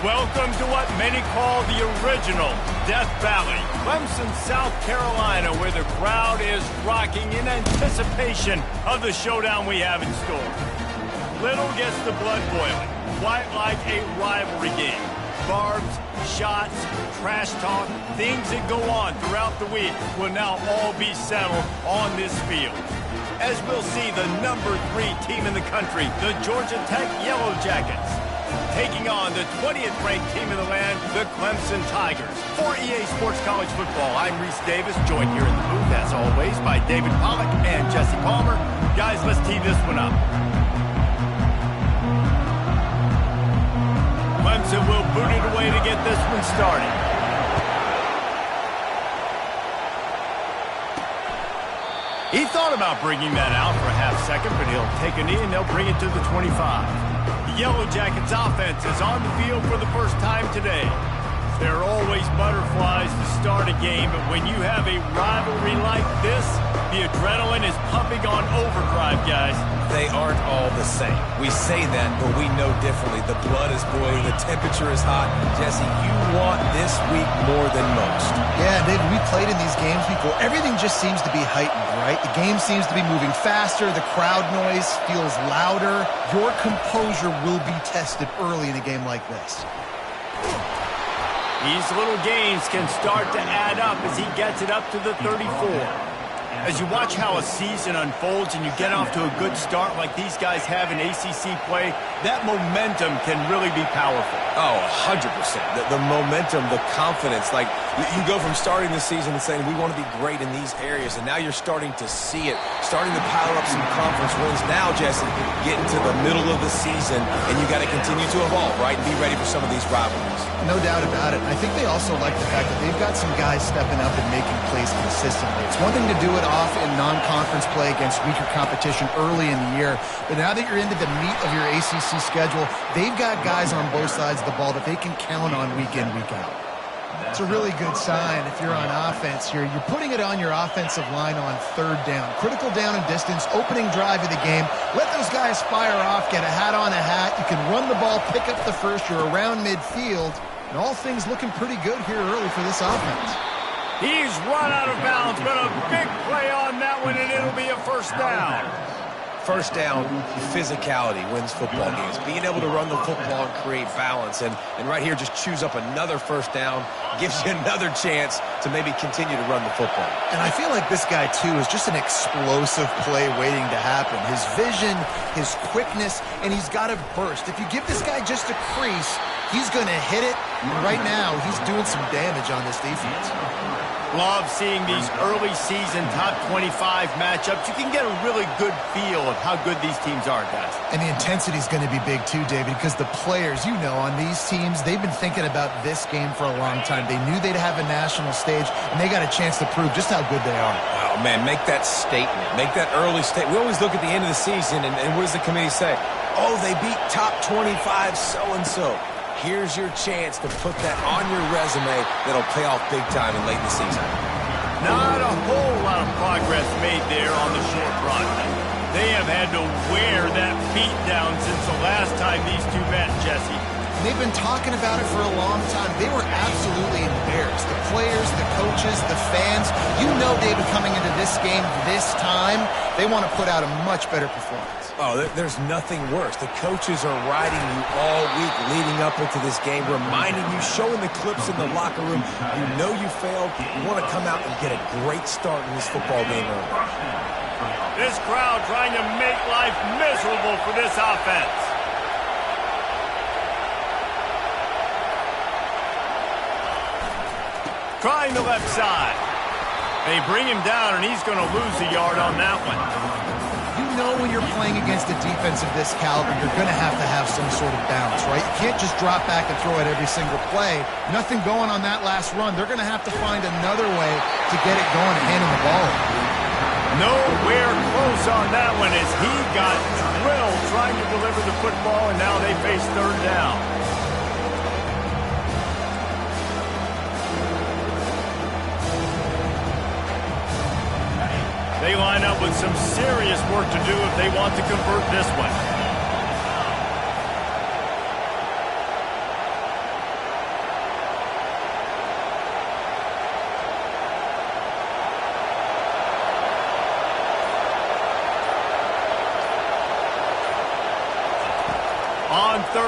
Welcome to what many call the original Death Valley, Clemson, South Carolina, where the crowd is rocking in anticipation of the showdown we have in store. Little gets the blood boiling, quite like a rivalry game. Barbs, shots, trash talk, things that go on throughout the week will now all be settled on this field. As we'll see the number 3 team in the country, the Georgia Tech Yellow Jackets, taking on the 20th ranked team in the land, the Clemson Tigers. For EA Sports College Football, I'm Reese Davis, joined here in the booth, as always, by David Pollack and Jesse Palmer. Guys, let's tee this one up. Clemson will boot it away to get this one started. He thought about bringing that out for a half second, but he'll take a knee and they'll bring it to the 25. The Yellow Jackets offense is on the field for the first time today. There are always butterflies to start a game, but when you have a rivalry like this, the adrenaline is pumping on overdrive, guys. They aren't all the same. We say that, but we know differently. The blood is boiling, the temperature is hot. Jesse, you want this week more than most. Yeah, David, we played in these games before. Everything just seems to be heightened, right? The game seems to be moving faster. The crowd noise feels louder. Your composure will be tested early in a game like this. These little gains can start to add up as he gets it up to the 34. As you watch how a season unfolds and you get off to a good start like these guys have in ACC play, that momentum can really be powerful. Oh, 100%. The momentum, the confidence. Like, you go from starting the season and saying, we want to be great in these areas, and now you're starting to see it, starting to pile up some conference wins. Now, Jesse, get into the middle of the season, and you got to continue to evolve, right, and be ready for some of these rivalries. No doubt about it. I think they also like the fact that they've got some guys stepping up and making plays consistently. It's one thing to do it off in non-conference play against weaker competition early in the year, but now that you're into the meat of your ACC schedule, they've got guys on both sides of the ball that they can count on week in, week out. It's a really good sign if you're on offense here. You're putting it on your offensive line on third down. Critical down and distance, opening drive of the game. Let those guys fire off, get a hat on a hat. You can run the ball, pick up the first. You're around midfield. And all things looking pretty good here early for this offense. He's run out of bounds, but a big play on that one, and it'll be a first down. First down, physicality wins football games. Being able to run the football and create balance. And right here, just choose up another first down, gives you another chance to maybe continue to run the football. And I feel like this guy, too, is just an explosive play waiting to happen. His vision, his quickness, and he's got a burst. If you give this guy just a crease, he's going to hit it. And right now, he's doing some damage on this defense. Love seeing these early season top 25 matchups. You can get a really good feel of how good these teams are, guys. And the intensity is going to be big too, David, because the players, you know, on these teams, they've been thinking about this game for a long time. They knew they'd have a national stage, and they got a chance to prove just how good they are. Oh, man, make that statement. Make that early statement. We always look at the end of the season, and what does the committee say? Oh, they beat top 25 so-and-so. Here's your chance to put that on your resume that'll pay off big time and late in the season. Not a whole lot of progress made there on the short run. They have had to wear that beat down since the last time these two met, Jesse. They've been talking about it for a long time. They were absolutely embarrassed. The players, the coaches, the fans. You know, David, coming into this game this time, they want to put out a much better performance. Oh, there's nothing worse. The coaches are riding you all week leading up into this game, reminding you, showing the clips in the locker room. You know you failed. You want to come out and get a great start in this football game early. This crowd trying to make life miserable for this offense. Trying the left side. They bring him down, and he's going to lose a yard on that one. You know when you're playing against a defense of this caliber, you're going to have some sort of balance, right? You can't just drop back and throw it every single play. Nothing going on that last run. They're going to have to find another way to get it going and handing the ball. Nowhere close on that one as he got drilled trying to deliver the football, and now they face third down. They line up with some serious work to do if they want to convert this one.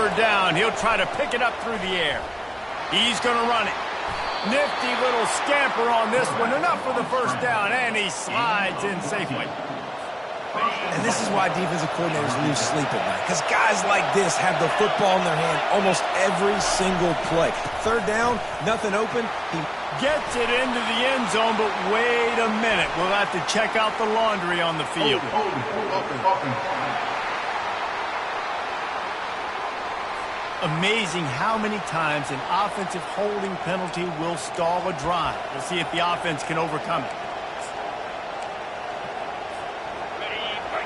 third down. He'll try to pick it up through the air. He's going to run it. Nifty little scamper on this one. Enough for the first down, and he slides in safely. And this is why defensive coordinators lose sleep at night, because guys like this have the football in their hand almost every single play. Third down, nothing open. He gets it into the end zone, but wait a minute. We'll have to check out the laundry on the field. Amazing how many times an offensive holding penalty will stall a drive. We'll see if the offense can overcome it.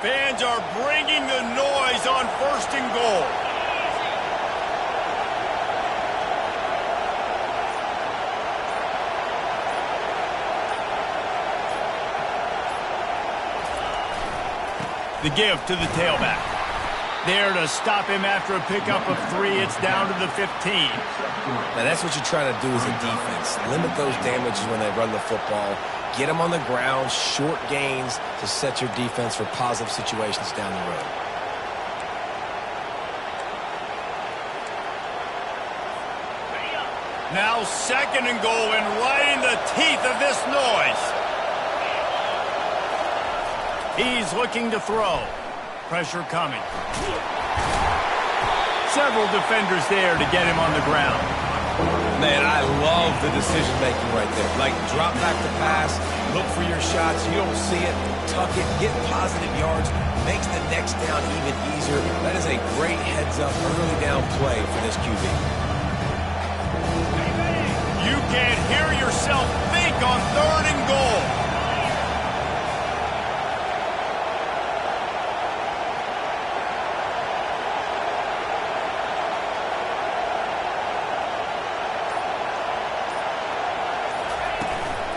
Fans are bringing the noise on 1st and goal. The give to the tailback. There to stop him after a pickup of 3. It's down to the 15. Now, that's what you try to do as a defense. Limit those damages when they run the football. Get them on the ground, short gains to set your defense for positive situations down the road. Now 2nd and goal, and right in the teeth of this noise. He's looking to throw. Pressure coming. Several defenders there to get him on the ground. Man, I love the decision-making right there. Like, drop back the pass, look for your shots. You don't see it, tuck it, get positive yards, makes the next down even easier. That is a great heads-up, early down play for this QB. You can't hear yourself think on 3rd and goal.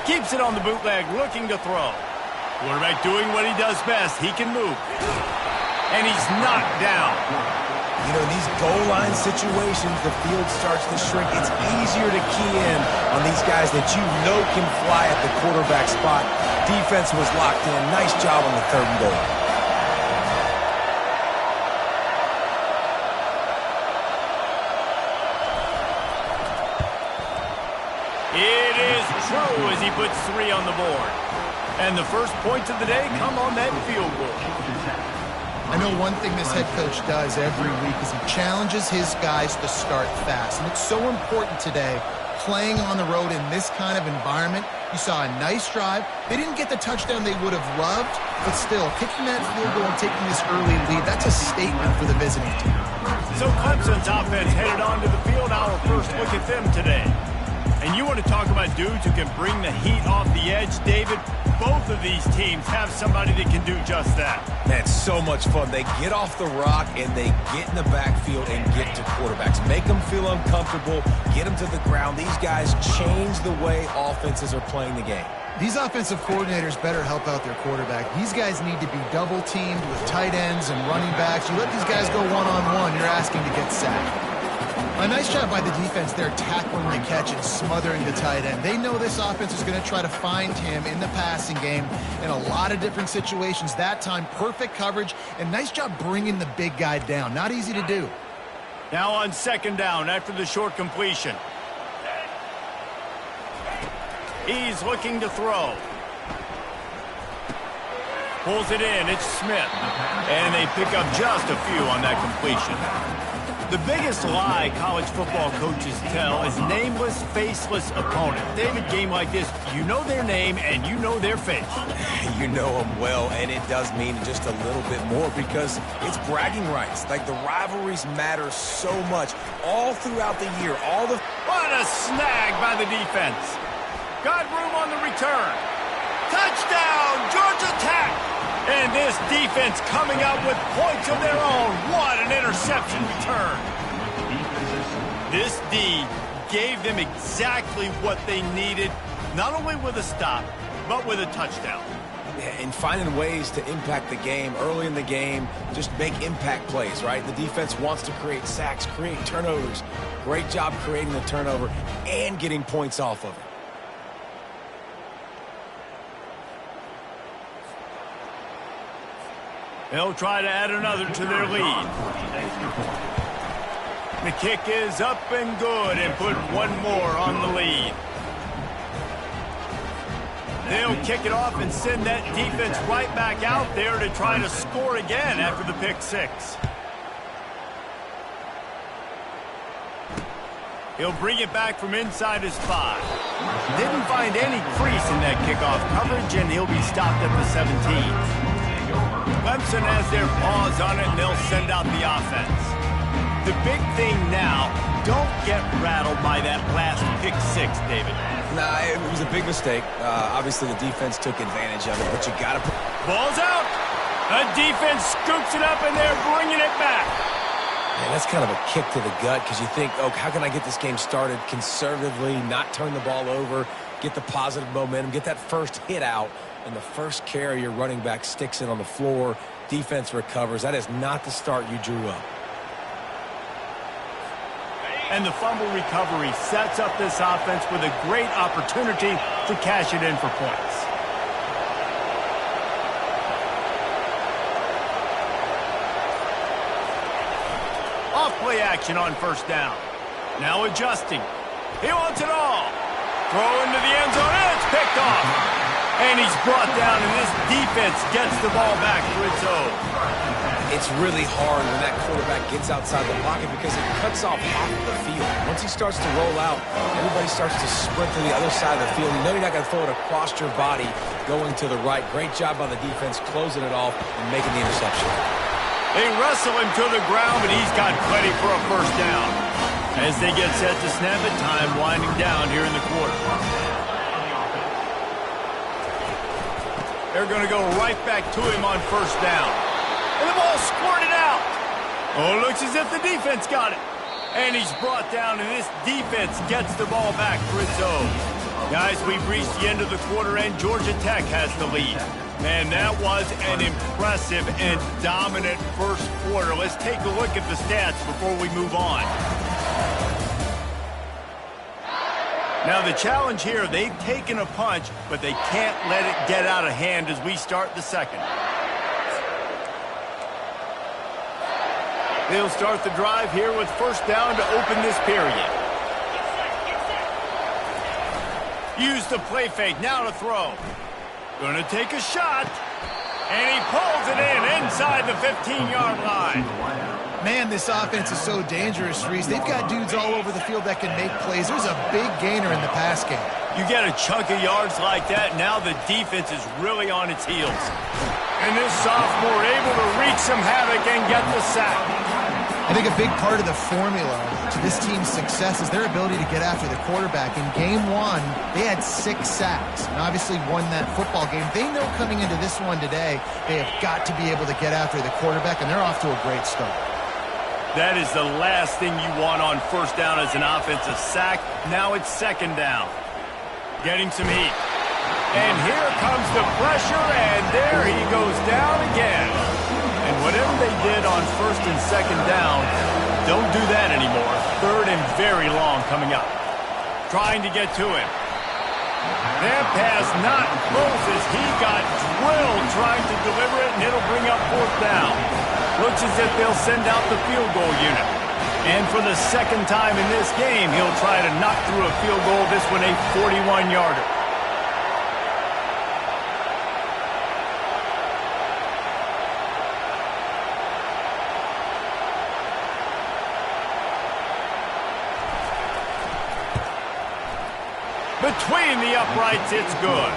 Keeps it on the bootleg, looking to throw. Quarterback doing what he does best. He can move. And he's knocked down. You know, in these goal line situations, the field starts to shrink. It's easier to key in on these guys that you know can fly at the quarterback spot. Defense was locked in. Nice job on the 3rd and goal. It is true as he puts 3 on the board. And the first points of the day come on that field goal. I know one thing this head coach does every week is he challenges his guys to start fast. And it's so important today, playing on the road in this kind of environment. You saw a nice drive. They didn't get the touchdown they would have loved, but still, kicking that field goal and taking this early lead, that's a statement for the visiting team. So Clemson's offense headed onto the field. Our first look at them today. And you want to talk about dudes who can bring the heat off the edge, David? Both of these teams have somebody that can do just that. Man, it's so much fun. They get off the rock and they get in the backfield and get to quarterbacks. Make them feel uncomfortable, get them to the ground. These guys change the way offenses are playing the game. These offensive coordinators better help out their quarterback. These guys need to be double-teamed with tight ends and running backs. You let these guys go one-on-one, you're asking to get sacked. A nice job by the defense there, tackling the catch and smothering the tight end. They know this offense is going to try to find him in the passing game in a lot of different situations. That time, perfect coverage, and nice job bringing the big guy down. Not easy to do. Now on 2nd down after the short completion. He's looking to throw. Pulls it in. It's Smith. And they pick up just a few on that completion. The biggest lie college football coaches tell is nameless, faceless opponent. David, game like this, you know their name and you know their face. You know them well, and it does mean just a little bit more because it's bragging rights. Like, the rivalries matter so much all throughout the year. What a snag by the defense. Got room on the return. Touchdown, Georgia Tech. And this defense coming out with points of their own. What an interception return. This D gave them exactly what they needed, not only with a stop, but with a touchdown. And finding ways to impact the game early in the game, just make impact plays, right? The defense wants to create sacks, create turnovers. Great job creating the turnover and getting points off of it. They'll try to add another to their lead. The kick is up and good and put one more on the lead. They'll kick it off and send that defense right back out there to try to score again after the pick six. He'll bring it back from inside his 5. Didn't find any crease in that kickoff coverage, and he'll be stopped at the 17. Clemson has their paws on it, and they'll send out the offense. The big thing now, don't get rattled by that last pick six, David. Nah, it was a big mistake. Obviously, the defense took advantage of it, but you got to... Ball's out. The defense scoops it up, and they're bringing it back. Man, that's kind of a kick to the gut because you think, oh, how can I get this game started conservatively, not turn the ball over, get the positive momentum, get that first hit out, and the first carry your running back sticks it on the floor, defense recovers. That is not the start you drew up. And the fumble recovery sets up this offense with a great opportunity to cash it in for points. Off-play action on first down. Now adjusting. He wants it all. Throw into the end zone, and it's picked off. And he's brought down, and this defense gets the ball back for its own. It's really hard when that quarterback gets outside the pocket because it cuts off half of the field. Once he starts to roll out, everybody starts to sprint to the other side of the field. You know you're not going to throw it across your body going to the right. Great job by the defense closing it off and making the interception. They wrestle him to the ground, but he's got plenty for a first down. As they get set to snap it, time winding down here in the quarter. They're going to go right back to him on first down. And the ball squirted out. Oh, looks as if the defense got it. And he's brought down, and this defense gets the ball back for its own. Guys, we've reached the end of the quarter, and Georgia Tech has the lead. Man, that was an impressive and dominant first quarter. Let's take a look at the stats before we move on. Now, the challenge here, they've taken a punch, but they can't let it get out of hand as we start the second. They'll start the drive here with first down to open this period. Use the play fake, now to throw. Going to take a shot, and he pulls it in inside the 15-yard line. Man, this offense is so dangerous, Reese. They've got dudes all over the field that can make plays. There's a big gainer in the pass game. You get a chunk of yards like that, now the defense is really on its heels. And this sophomore able to wreak some havoc and get the sack. I think a big part of the formula to this team's success is their ability to get after the quarterback. In game one, they had 6 sacks and obviously won that football game. They know coming into this one today, they have got to be able to get after the quarterback, and they're off to a great start. That is the last thing you want on first down as an offensive sack. Now it's second down. Getting some heat. And here comes the pressure, and there he goes down again. And whatever they did on first and second down, don't do that anymore. Third and very long coming up. Trying to get to him. That pass not Moses. He got drilled trying to deliver it, and it'll bring up fourth down. Looks as if they'll send out the field goal unit. And for the second time in this game, he'll try to knock through a field goal, this one a 41-yarder. Between the uprights, it's good.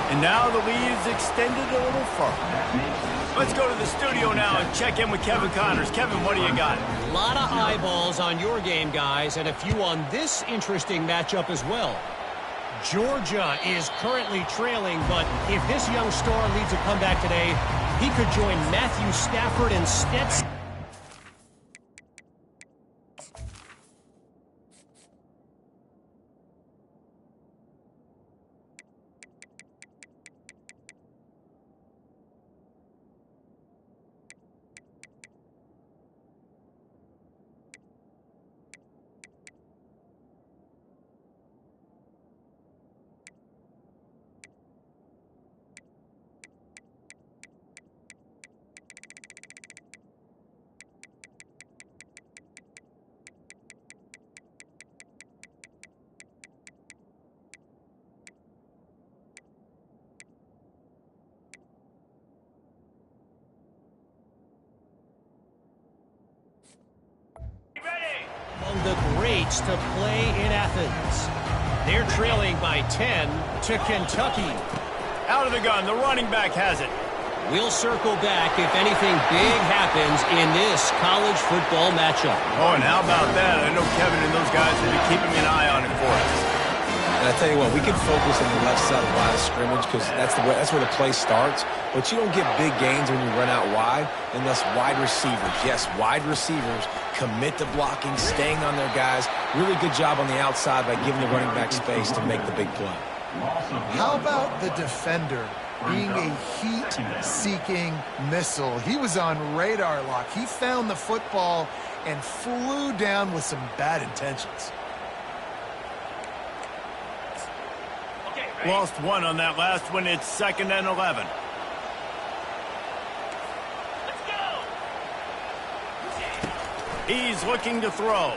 And now the lead is extended a little further. Let's go to the studio now and check in with Kevin Connors. Kevin, what do you got? A lot of eyeballs on your game, guys, and a few on this interesting matchup as well. Georgia is currently trailing, but if this young star leads a comeback today, he could join Matthew Stafford and Stetson. greats to play in Athens. They're trailing by 10 to Kentucky. Out of the gun, the running back has it. We'll circle back if anything big happens in this college football matchup. Oh, and how about that? I know Kevin and those guys will be keeping an eye on it for us. And I tell you what, we can focus on the left side of the line of scrimmage because that's where the play starts. But you don't get big gains when you run out wide unless wide receivers, yes, wide receivers commit to blocking, staying on their guys. Really good job on the outside by giving the running back space to make the big play. How about the defender being a heat-seeking missile? He was on radar lock. He found the football and flew down with some bad intentions. Lost one on that last one. It's 2nd and 11. He's looking to throw.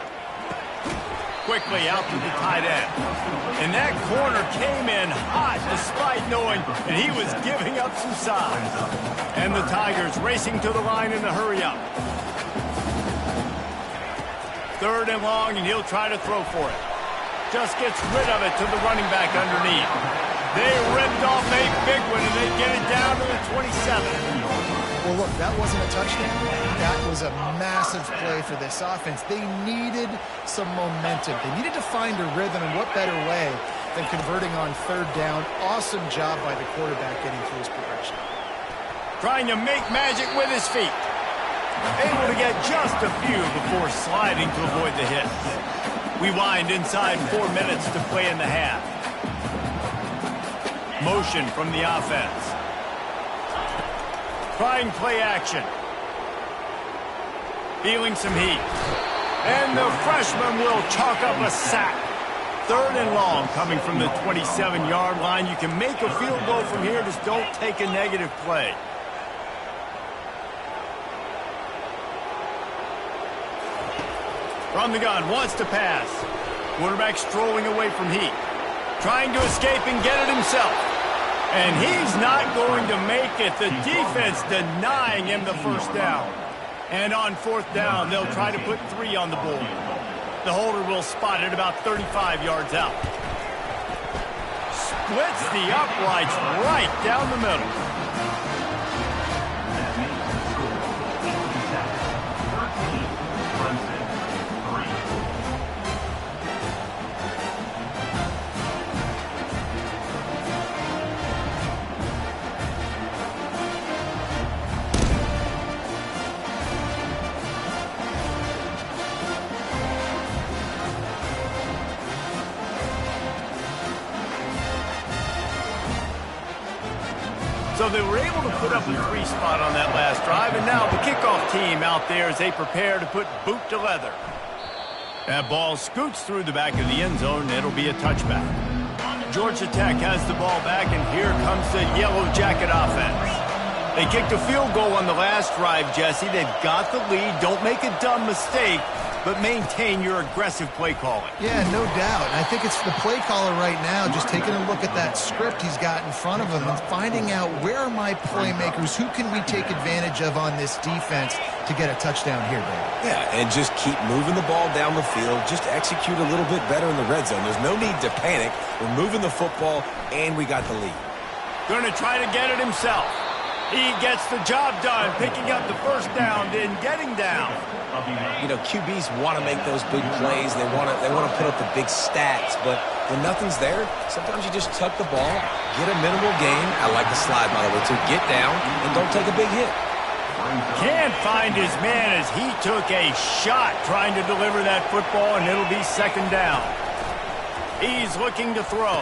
Quickly out to the tight end. And that corner came in hot despite knowing that he was giving up some size. And the Tigers racing to the line in a hurry up. 3rd and long, and he'll try to throw for it. Just gets rid of it to the running back underneath. They ripped off a big one, and they get it down to the 27. Well, look, that wasn't a touchdown. That was a massive play for this offense. They needed some momentum. They needed to find a rhythm, and what better way than converting on 3rd down. Awesome job by the quarterback getting through his progression. Trying to make magic with his feet. Able to get just a few before sliding to avoid the hit. We wind inside 4 minutes to play in the half. Motion from the offense. Trying play action. Feeling some heat. And the freshman will chalk up a sack. 3rd and long coming from the 27-yard line. You can make a field goal from here. Just don't take a negative play. From the gun, wants to pass. Quarterback strolling away from heat. Trying to escape and get it himself. And he's not going to make it. The defense denying him the 1st down. And on 4th down, they'll try to put 3 on the board. The holder will spot it about 35 yards out. Splits the uprights right down the middle. So they were able to put up a 3 spot on that last drive, and now the kickoff team out there as they prepare to put boot to leather. That ball scoots through the back of the end zone, and it'll be a touchback. Georgia Tech has the ball back, and here comes the Yellow Jacket offense. They kicked a field goal on the last drive, Jesse. They've got the lead. Don't make a dumb mistake, but maintain your aggressive play calling. Yeah, no doubt. And I think it's the play caller right now just taking a look at that script he's got in front of him and finding out where are my playmakers, who can we take advantage of on this defense to get a touchdown here, Dave. Yeah, and just keep moving the ball down the field. Just execute a little bit better in the red zone. There's no need to panic. We're moving the football, and we got the lead. Going to try to get it himself. He gets the job done, picking up the 1st down, then getting down. You know, QBs want to make those big plays. They want to put up the big stats. But when nothing's there, sometimes you just tuck the ball, get a minimal gain. I like the slide, by the way, too. Get down and don't take a big hit. Can't find his man as he took a shot trying to deliver that football, and it'll be 2nd down. He's looking to throw.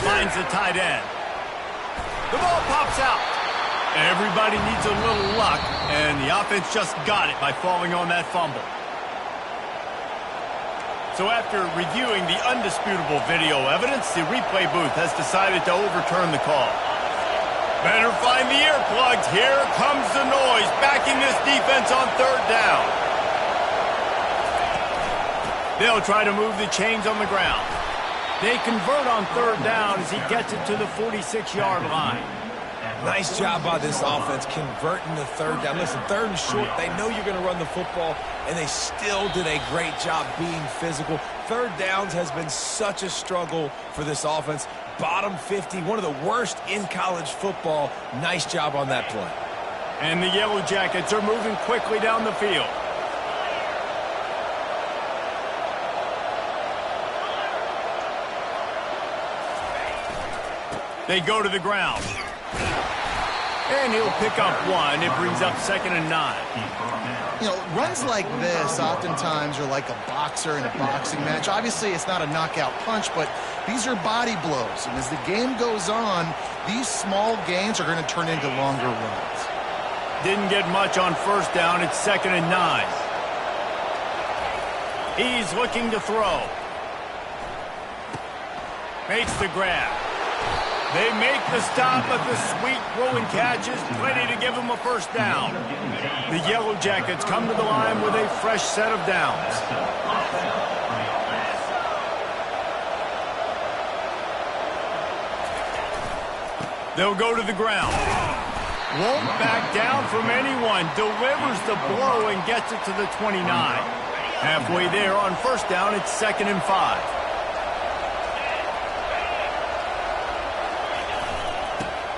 Finds the tight end. The ball pops out. Everybody needs a little luck, and the offense just got it by falling on that fumble. So after reviewing the undisputable video evidence, the replay booth has decided to overturn the call. Better find the earplugs. Here comes the noise, backing this defense on 3rd down. They'll try to move the chains on the ground. They convert on 3rd down as he gets it to the 46-yard line. Nice job by this offense converting the third down. Listen, third and short, they know you're going to run the football, and they still did a great job being physical. Third downs has been such a struggle for this offense. Bottom 50, one of the worst in college football. Nice job on that play. And the Yellow Jackets are moving quickly down the field. They go to the ground. And he'll pick up one. It brings up 2nd and 9. You know, runs like this oftentimes are like a boxer in a boxing match. Obviously, it's not a knockout punch, but these are body blows. And as the game goes on, these small gains are going to turn into longer runs. Didn't get much on first down. It's 2nd and 9. He's looking to throw. Makes the grab. They make the stop, but the sweet throw and catch is plenty to give them a first down. The Yellow Jackets come to the line with a fresh set of downs. They'll go to the ground. Won't back down from anyone. Delivers the blow and gets it to the 29. Halfway there on first down, it's 2nd and 5.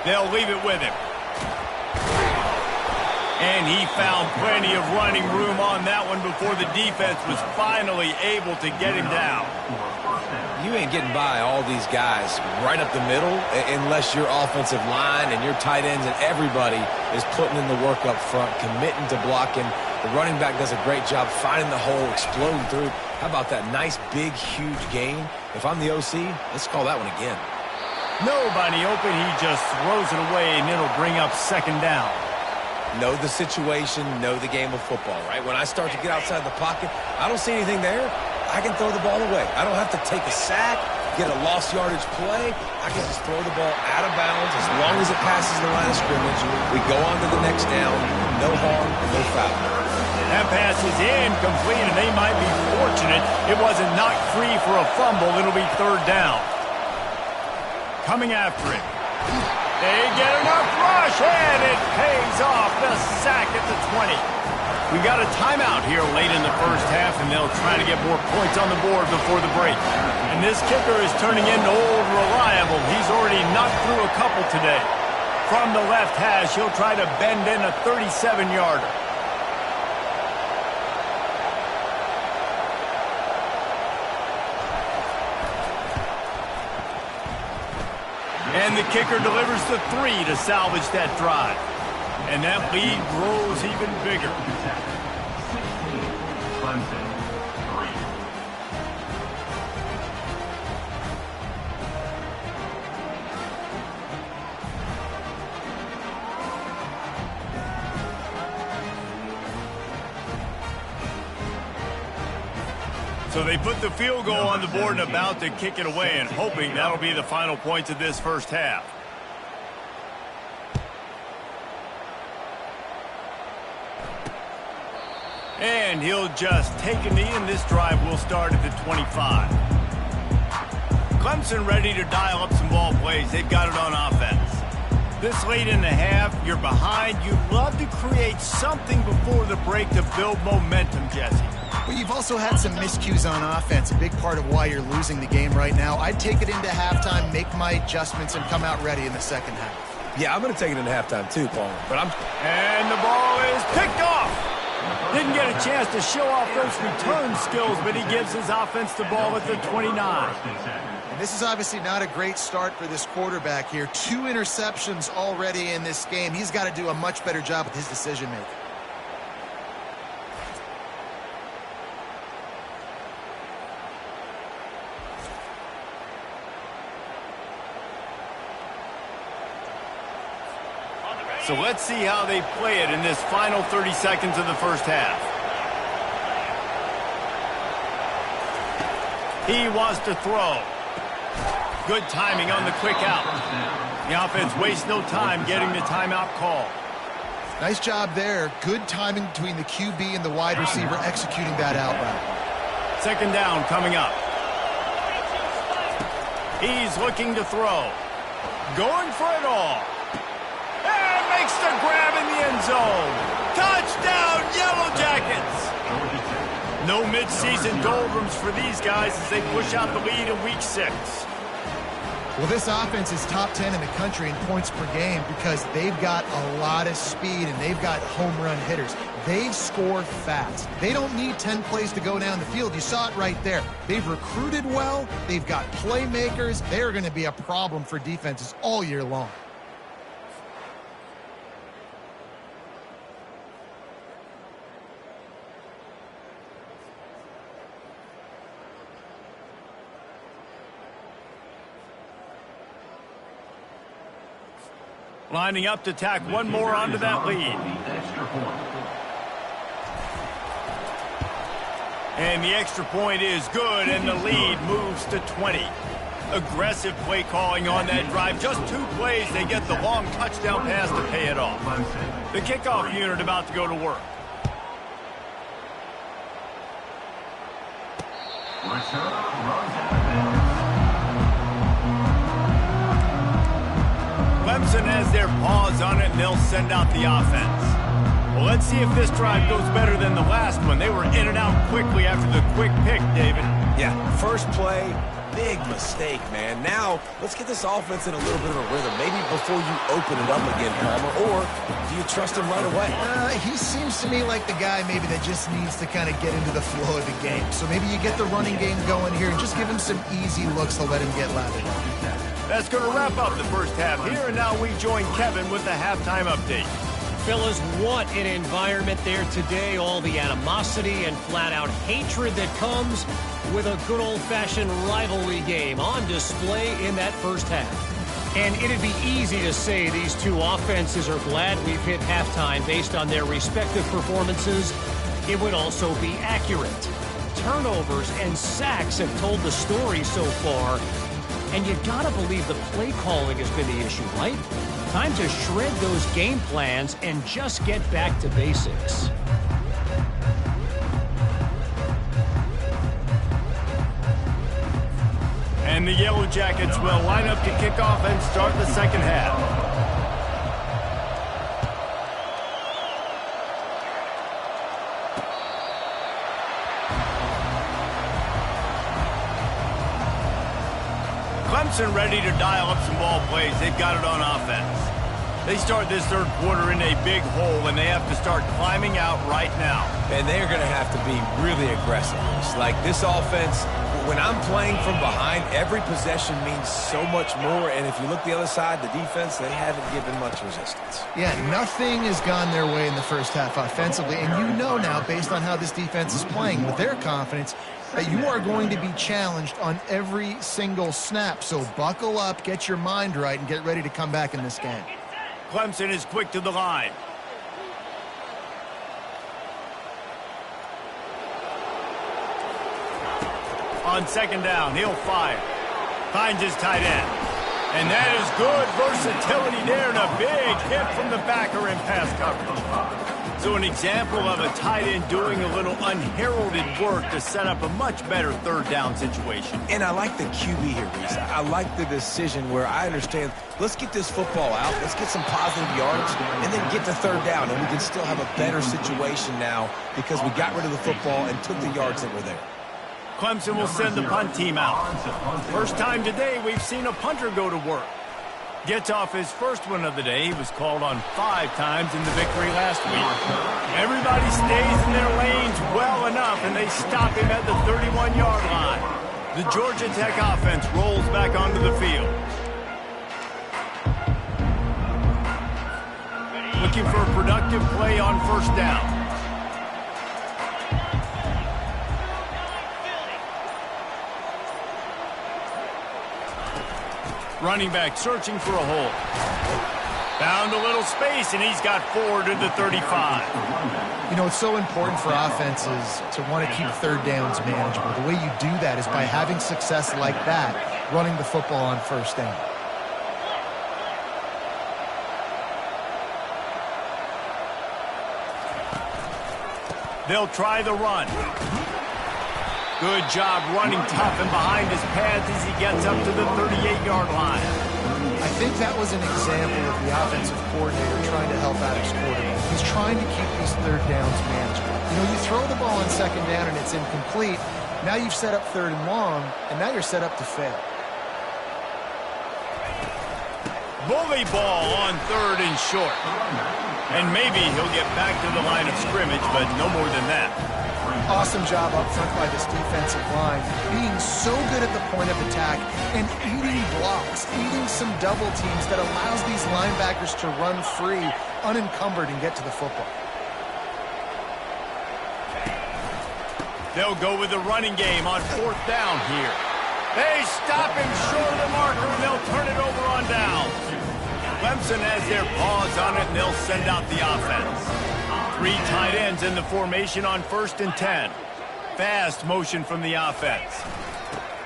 They'll leave it with him. And he found plenty of running room on that one before the defense was finally able to get him down. You ain't getting by all these guys right up the middle unless your offensive line and your tight ends and everybody is putting in the work up front, committing to blocking. The running back does a great job finding the hole, exploding through. How about that nice, big, huge gain? If I'm the OC, let's call that one again. Nobody open, he just throws it away, and it'll bring up 2nd down. Know the situation, know the game of football, right? When I start to get outside the pocket, I don't see anything there, I can throw the ball away. I don't have to take a sack, get a lost yardage play. I can just throw the ball out of bounds as long as it passes the line of scrimmage. We go on to the next down, no harm, no foul. That pass is incomplete, and they might be fortunate it wasn't knocked free for a fumble. It'll be 3rd down. Coming after it. They get enough rush, and it pays off. The sack at the 20. We got a timeout here late in the first half, and they'll try to get more points on the board before the break. And this kicker is turning into old reliable. He's already knocked through a couple today. From the left hash, he'll try to bend in a 37-yarder. And the kicker delivers the 3 to salvage that drive. And that lead grows even bigger. Clemson, 3. So they put the field goal on the board and about to kick it away, and hoping that'll be the final points of this first half. And he'll just take a knee, and this drive will start at the 25. Clemson ready to dial up some ball plays. They've got it on offense. This late in the half, you're behind. You'd love to create something before the break to build momentum, Jesse. Well, you've also had some miscues on offense, a big part of why you're losing the game right now. I'd take it into halftime, make my adjustments, and come out ready in the second half. Yeah, I'm going to take it into halftime too, Paul. And the ball is picked off. Didn't get a chance to show off those return skills, but he gives his offense the ball at the 29. And this is obviously not a great start for this quarterback here. 2 interceptions already in this game. He's got to do a much better job with his decision-making. So let's see how they play it in this final 30 seconds of the first half. He wants to throw. Good timing on the quick out. The offense wastes no time getting the timeout call. Nice job there. Good timing between the QB and the wide receiver executing that out route. 2nd down coming up. He's looking to throw. Going for it all. makes the grab in the end zone. Touchdown, Yellow Jackets! No midseason doldrums for these guys as they push out the lead in Week 6. Well, this offense is top 10 in the country in points per game because they've got a lot of speed and they've got home run hitters. They score fast. They don't need 10 plays to go down the field. You saw it right there. They've recruited well. They've got playmakers. They're going to be a problem for defenses all year long. Lining up to tack one more onto that lead. And the extra point is good, and the lead moves to 20. Aggressive play calling on that drive. Just 2 plays, they get the long touchdown pass to pay it off. The kickoff unit about to go to work. Clemson has their paws on it, and they'll send out the offense. Well, let's see if this drive goes better than the last one. They were in and out quickly after the quick pick, David. Yeah, first play, big mistake, man. Now, let's get this offense in a little bit of a rhythm. Maybe before you open it up again, Palmer, or do you trust him right away? He seems to me like the guy maybe that just needs to kind of get into the flow of the game. So maybe you get the running game going here and just give him some easy looks to let him get lathered. That's going to wrap up the first half here, and now we join Kevin with the halftime update. Fellas, what an environment there today. All the animosity and flat-out hatred that comes with a good old-fashioned rivalry game on display in that first half. And it'd be easy to say these two offenses are glad we've hit halftime based on their respective performances. It would also be accurate. Turnovers and sacks have told the story so far. And you gotta believe the play calling has been the issue, right? Time to shred those game plans and just get back to basics. And the Yellow Jackets will line up to kick off and start the second half. Clemson ready to dial up some ball plays. They've got it on offense. They start this third quarter in a big hole, and they have to start climbing out right now. And they're going to have to be really aggressive. It's like this offense, when I'm playing from behind, every possession means so much more. And if you look the other side, the defense, they haven't given much resistance. Yeah, nothing has gone their way in the first half offensively. And you know now, based on how this defense is playing with their confidence, that you are going to be challenged on every single snap. So buckle up, get your mind right, and get ready to come back in this game. Clemson is quick to the line. On second down, he'll fire. Finds his tight end. And that is good versatility there, and a big hit from the backer in pass coverage. So an example of a tight end doing a little unheralded work to set up a much better third down situation. And I like the QB here, Reese. I like the decision where I understand, let's get this football out, let's get some positive yards, and then get to third down, and we can still have a better situation now because we got rid of the football and took the yards that were there. Clemson will send the punt team out. First time today we've seen a punter go to work. Gets off his first one of the day. He was called on 5 times in the victory last week. Everybody stays in their lanes well enough, and they stop him at the 31-yard line. The Georgia Tech offense rolls back onto the field. Looking for a productive play on first down. Running back searching for a hole. Found a little space, and he's got 4 to the 35. You know, it's so important for offenses to want to keep third downs manageable. The way you do that is by having success like that, running the football on first down. They'll try the run. Good job running tough and behind his pads as he gets up to the 38-yard line. I think that was an example of the offensive coordinator trying to help out his quarterback. He's trying to keep these third downs manageable. You know, you throw the ball on second down and it's incomplete. Now you've set up third and long, and now you're set up to fail. Bully ball on third and short. And maybe he'll get back to the line of scrimmage, but no more than that. Awesome job up front by this defensive line, being so good at the point of attack and eating blocks, eating some double teams that allows these linebackers to run free, unencumbered, and get to the football. They'll go with the running game on fourth down here. They stop him short of the marker, and they'll turn it over on down. Clemson has their paws on it, and they'll send out the offense. 3 tight ends in the formation on 1st and 10. Fast motion from the offense.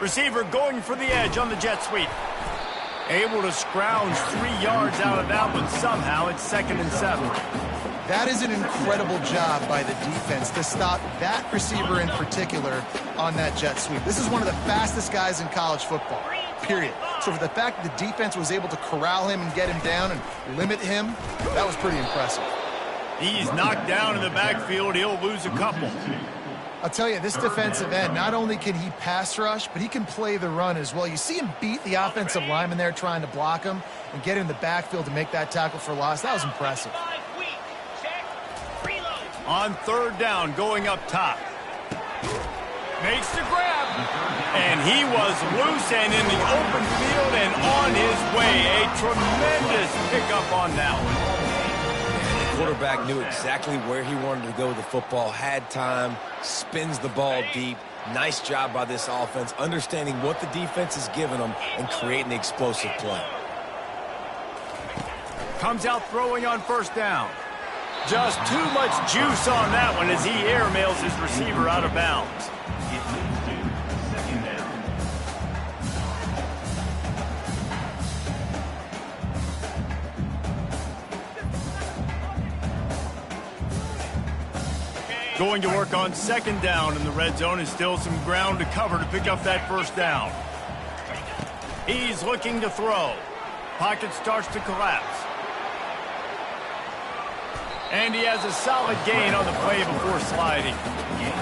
Receiver going for the edge on the jet sweep. Able to scrounge 3 yards out of that one. Somehow it's 2nd and 7. That is an incredible job by the defense to stop that receiver in particular on that jet sweep. This is one of the fastest guys in college football, period. So for the fact that the defense was able to corral him and get him down and limit him, that was pretty impressive. He's knocked down in the backfield. He'll lose a couple. I'll tell you, this defensive end, not only can he pass rush, but he can play the run as well. You see him beat the offensive lineman there trying to block him and get in the backfield to make that tackle for loss. That was impressive. On 3rd down, going up top. Makes the grab. And he was loose and in the open field and on his way. A tremendous pickup on that one. The quarterback knew exactly where he wanted to go with the football, had time, spins the ball deep. Nice job by this offense, understanding what the defense is giving them and creating the explosive play. Comes out throwing on 1st down. Just too much juice on that one as he airmails his receiver out of bounds. Going to work on 2nd down in the red zone, and still some ground to cover to pick up that 1st down. He's looking to throw. Pocket starts to collapse. And he has a solid gain on the play before sliding.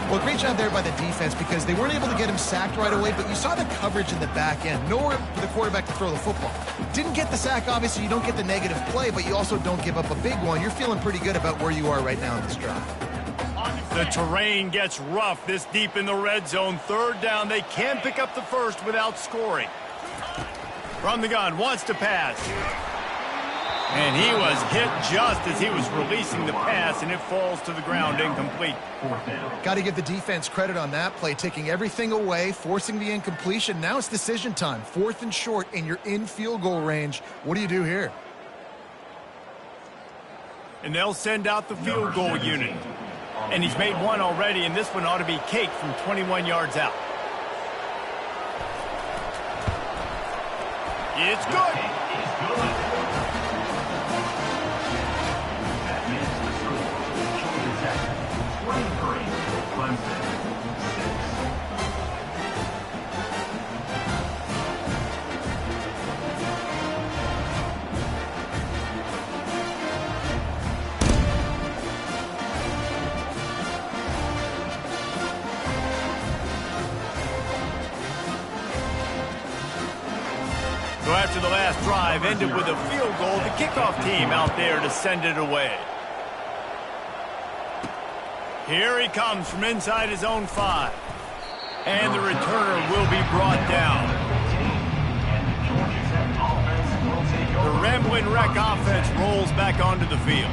Well, great job there by the defense because they weren't able to get him sacked right away, but you saw the coverage in the back end. Nowhere for the quarterback to throw the football. Didn't get the sack, obviously. You don't get the negative play, but you also don't give up a big one. You're feeling pretty good about where you are right now in this drive. The terrain gets rough this deep in the red zone. 3rd down, they can pick up the 1st without scoring. From the gun, wants to pass. And he was hit just as he was releasing the pass, and it falls to the ground incomplete. Got to give the defense credit on that play, taking everything away, forcing the incompletion. Now it's decision time. 4th and short, and you're in field goal range. What do you do here? And they'll send out the field goal unit. And he's made one already, and this one ought to be cake from 21 yards out. It's good. So after the last drive ended with a field goal, the kickoff team out there to send it away. Here he comes from inside his own 5. And the returner will be brought down. The Ramblin' Wreck offense rolls back onto the field.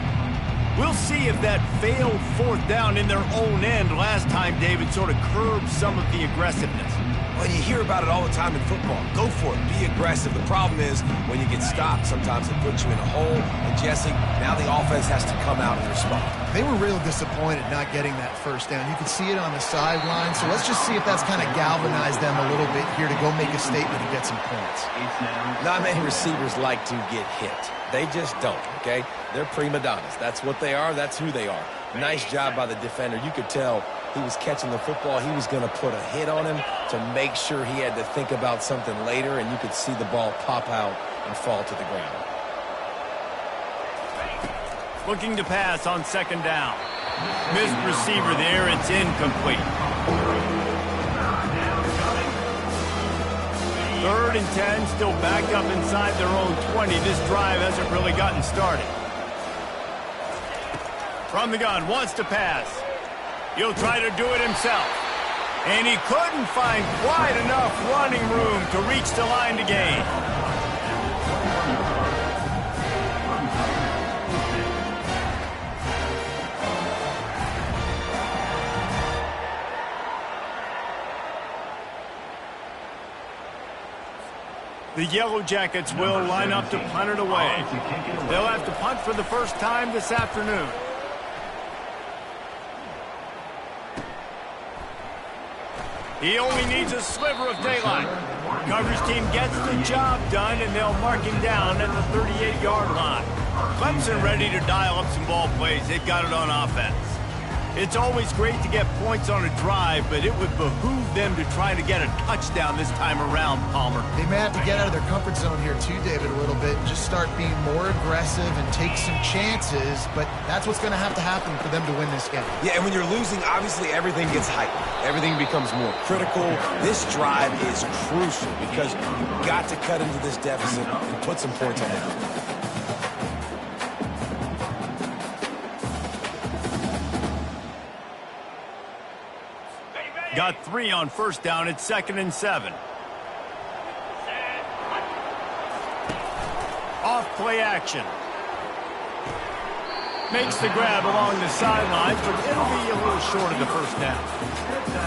We'll see if that failed 4th down in their own end last time, David, sort of curbed some of the aggressiveness. Well, you hear about it all the time in football. Go for it. Be aggressive. The problem is when you get stopped, sometimes it puts you in a hole. And, Jesse, now the offense has to come out and respond. They were real disappointed not getting that 1st down. You could see it on the sideline. So let's just see if that's kind of galvanized them a little bit here to go make a statement and get some points. Not many receivers like to get hit. They just don't, okay? They're prima donnas. That's what they are. That's who they are. Nice job by the defender. You could tell he was catching the football. He was going to put a hit on him to make sure he had to think about something later, and you could see the ball pop out and fall to the ground. Looking to pass on second down. Missed receiver there. It's incomplete. 3rd and 10, still back up inside their own 20. This drive hasn't really gotten started. From the gun, wants to pass. He'll try to do it himself. And he couldn't find quite enough running room to reach the line to gain. The Yellow Jackets will line up to punt it away. They'll have to punt for the first time this afternoon. He only needs a sliver of daylight. Coverage team gets the job done, and they'll mark him down at the 38-yard line. Clemson ready to dial up some ball plays. They've got it on offense. It's always great to get points on a drive, but it would behoove them to try to get a touchdown this time around, Palmer. They may have to get out of their comfort zone here too, David, a little bit, and just start being more aggressive and take some chances, but that's what's going to happen for them to win this game. Yeah, and when you're losing, obviously everything gets heightened. Everything becomes more critical. This drive is crucial because you've got to cut into this deficit and put some points on the board. Got 3 on first down. It's 2nd and 7. Off play action. Makes the grab along the sidelines, but it'll be a little short of the first down.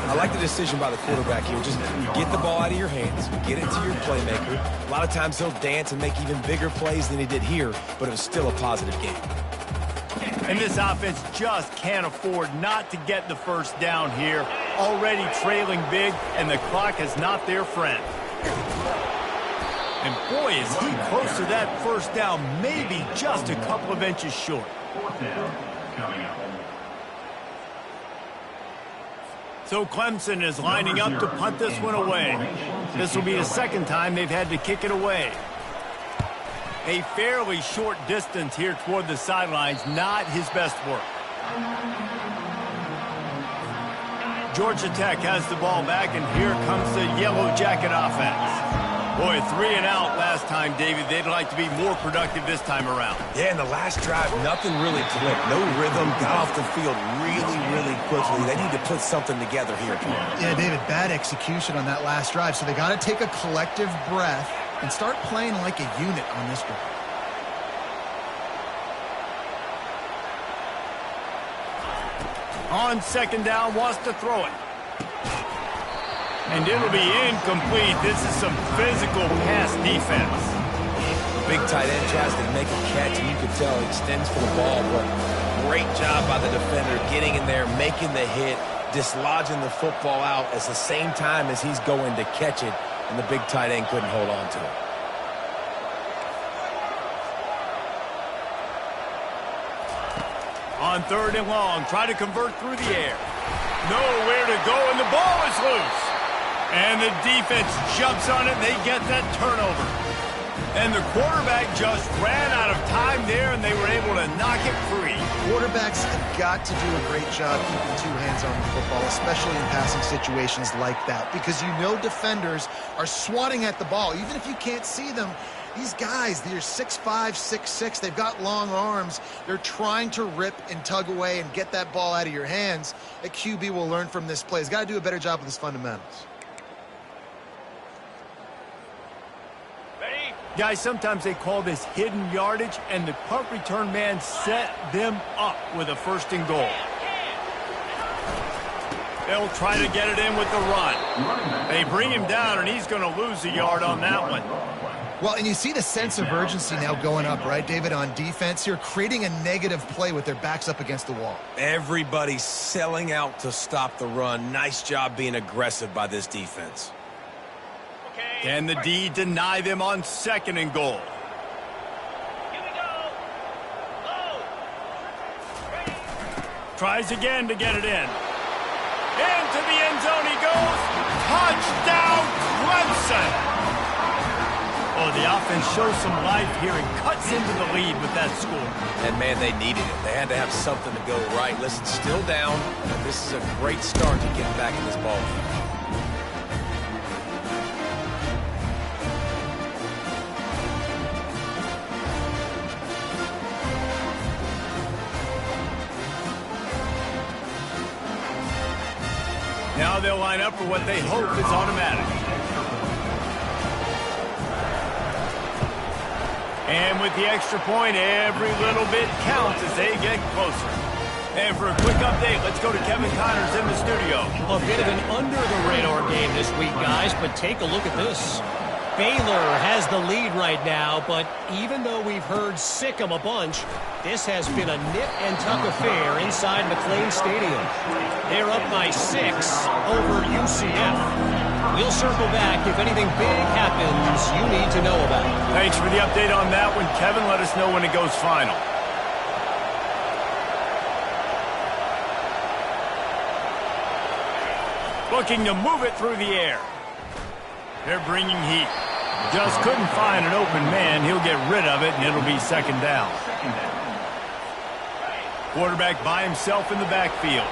I like the decision by the quarterback here. Just get the ball out of your hands, get it to your playmaker. A lot of times he'll dance and make even bigger plays than he did here, but it was still a positive game. And this offense just can't afford not to get the first down here. Already trailing big, and the clock is not their friend. And boy, is he close to that first down, maybe just a couple of inches short. So Clemson is lining up to punt this one away. This will be the second time they've had to kick it away. A fairly short distance here toward the sidelines, not his best work. Georgia Tech has the ball back, and here comes the Yellow Jacket offense. Boy, 3 and out last time, David. They'd like to be more productive this time around. Yeah, in the last drive, nothing really clicked. No rhythm, got off the field really quickly. They need to put something together here. Yeah, David, bad execution on that last drive, so they got to take a collective breath and start playing like a unit on this drive. On second down, wants to throw it. And it'll be incomplete. This is some physical pass defense. Big tight end tries to make a catch, and you can tell he extends for the ball, but great job by the defender getting in there, making the hit, dislodging the football out at the same time as he's going to catch it, and the big tight end couldn't hold on to it. On 3rd and long, try to convert through the air. Nowhere to go, and the ball is loose. And the defense jumps on it, and they get that turnover. And the quarterback just ran out of time there, and they were able to knock it free. Quarterbacks have got to do a great job keeping 2 hands on the football, especially in passing situations like that, because you know defenders are swatting at the ball. Even if you can't see them, these guys, they're 6'5", 6'6", they've got long arms. They're trying to rip and tug away and get that ball out of your hands. A QB will learn from this play. He's got to do a better job with his fundamentals. Guys, sometimes they call this hidden yardage, and the punt return man set them up with a 1st and goal. They'll try to get it in with the run. They bring him down, and he's going to lose a yard on that one. Well, and you see the sense of urgency now going up, right, David, on defense here, creating a negative play with their backs up against the wall. Everybody's selling out to stop the run. Nice job being aggressive by this defense. Can the D deny them on 2nd and goal? Here we go. Tries again to get it in. Into the end zone he goes. Touchdown, Clemson. Well, Oh, the offense shows some life here and cuts into the lead with that score. And, man, they needed it. They had to have something to go right. Listen, still down. This is a great start to getting back in this ball game. Now they'll line up for what they hope is automatic. And with the extra point, every little bit counts as they get closer. And for a quick update, let's go to Kevin Connors in the studio. A bit of an under-the-radar game this week, guys, but take a look at this. Baylor has the lead right now, but even though we've heard sick 'em a bunch, this has been a nip-and-tuck affair inside McLean Stadium. They're up by 6 over UCF. We'll circle back if anything big happens you need to know about. Thanks for the update on that one, Kevin. Let us know when it goes final. Looking to move it through the air. They're bringing heat. Just couldn't find an open man. He'll get rid of it, and it'll be second down. Quarterback by himself in the backfield.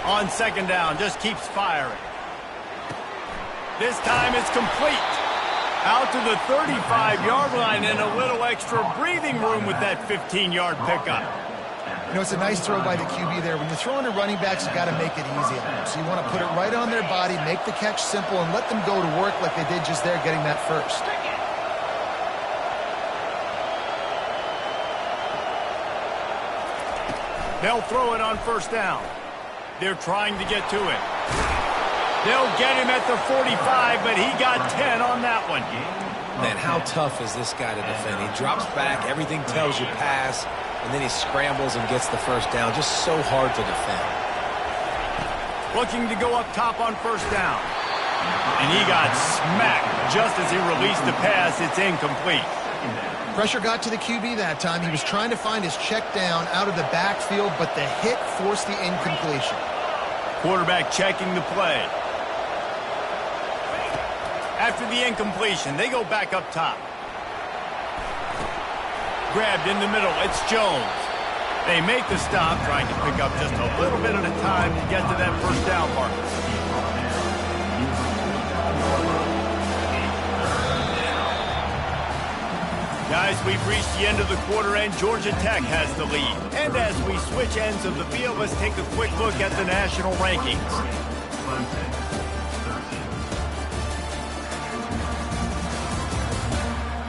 On second down, just keeps firing. This time it's complete. Out to the 35-yard line and a little extra breathing room with that 15-yard pickup. You know, it's a nice throw by the QB there. When you're throwing to running backs, you got to make it easy on them. So you want to put it right on their body, make the catch simple, and let them go to work like they did just there, getting that first. They'll throw it on first down. They're trying to get to it. They'll get him at the 45, but he got 10 on that one. Man, how tough is this guy to defend? He drops back, everything tells you pass, and then he scrambles and gets the first down. Just so hard to defend. Looking to go up top on first down. And he got smacked just as he released the pass. It's incomplete. Pressure got to the QB that time. He was trying to find his check down out of the backfield, but the hit forced the incompletion. Quarterback checking the play. After the incompletion, they go back up top. Grabbed in the middle, it's Jones. They make the stop, trying to pick up just a little bit at a time to get to that first down marker. Guys, we've reached the end of the quarter, and Georgia Tech has the lead. And as we switch ends of the field, let's take a quick look at the national rankings.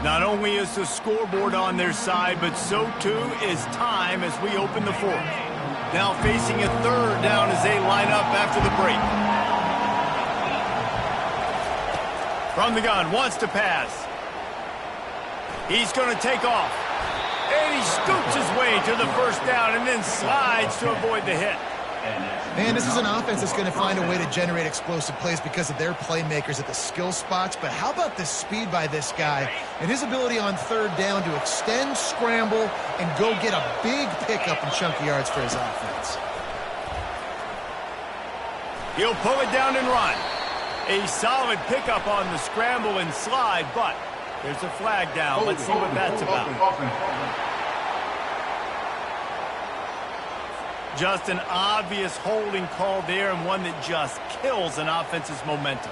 Not only is the scoreboard on their side, but so too is time as we open the fourth. Now facing a third down as they line up after the break. From the gun, wants to pass. He's going to take off. And he scoops his way to the first down and then slides to avoid the hit. Man, this is an offense that's going to find a way to generate explosive plays because of their playmakers at the skill spots. But how about the speed by this guy and his ability on third down to extend, scramble, and go get a big pickup and chunky yards for his offense. He'll pull it down and run. A solid pickup on the scramble and slide, but there's a flag down. Let's see what that's about. Just an obvious holding call there, and one that just kills an offense's momentum.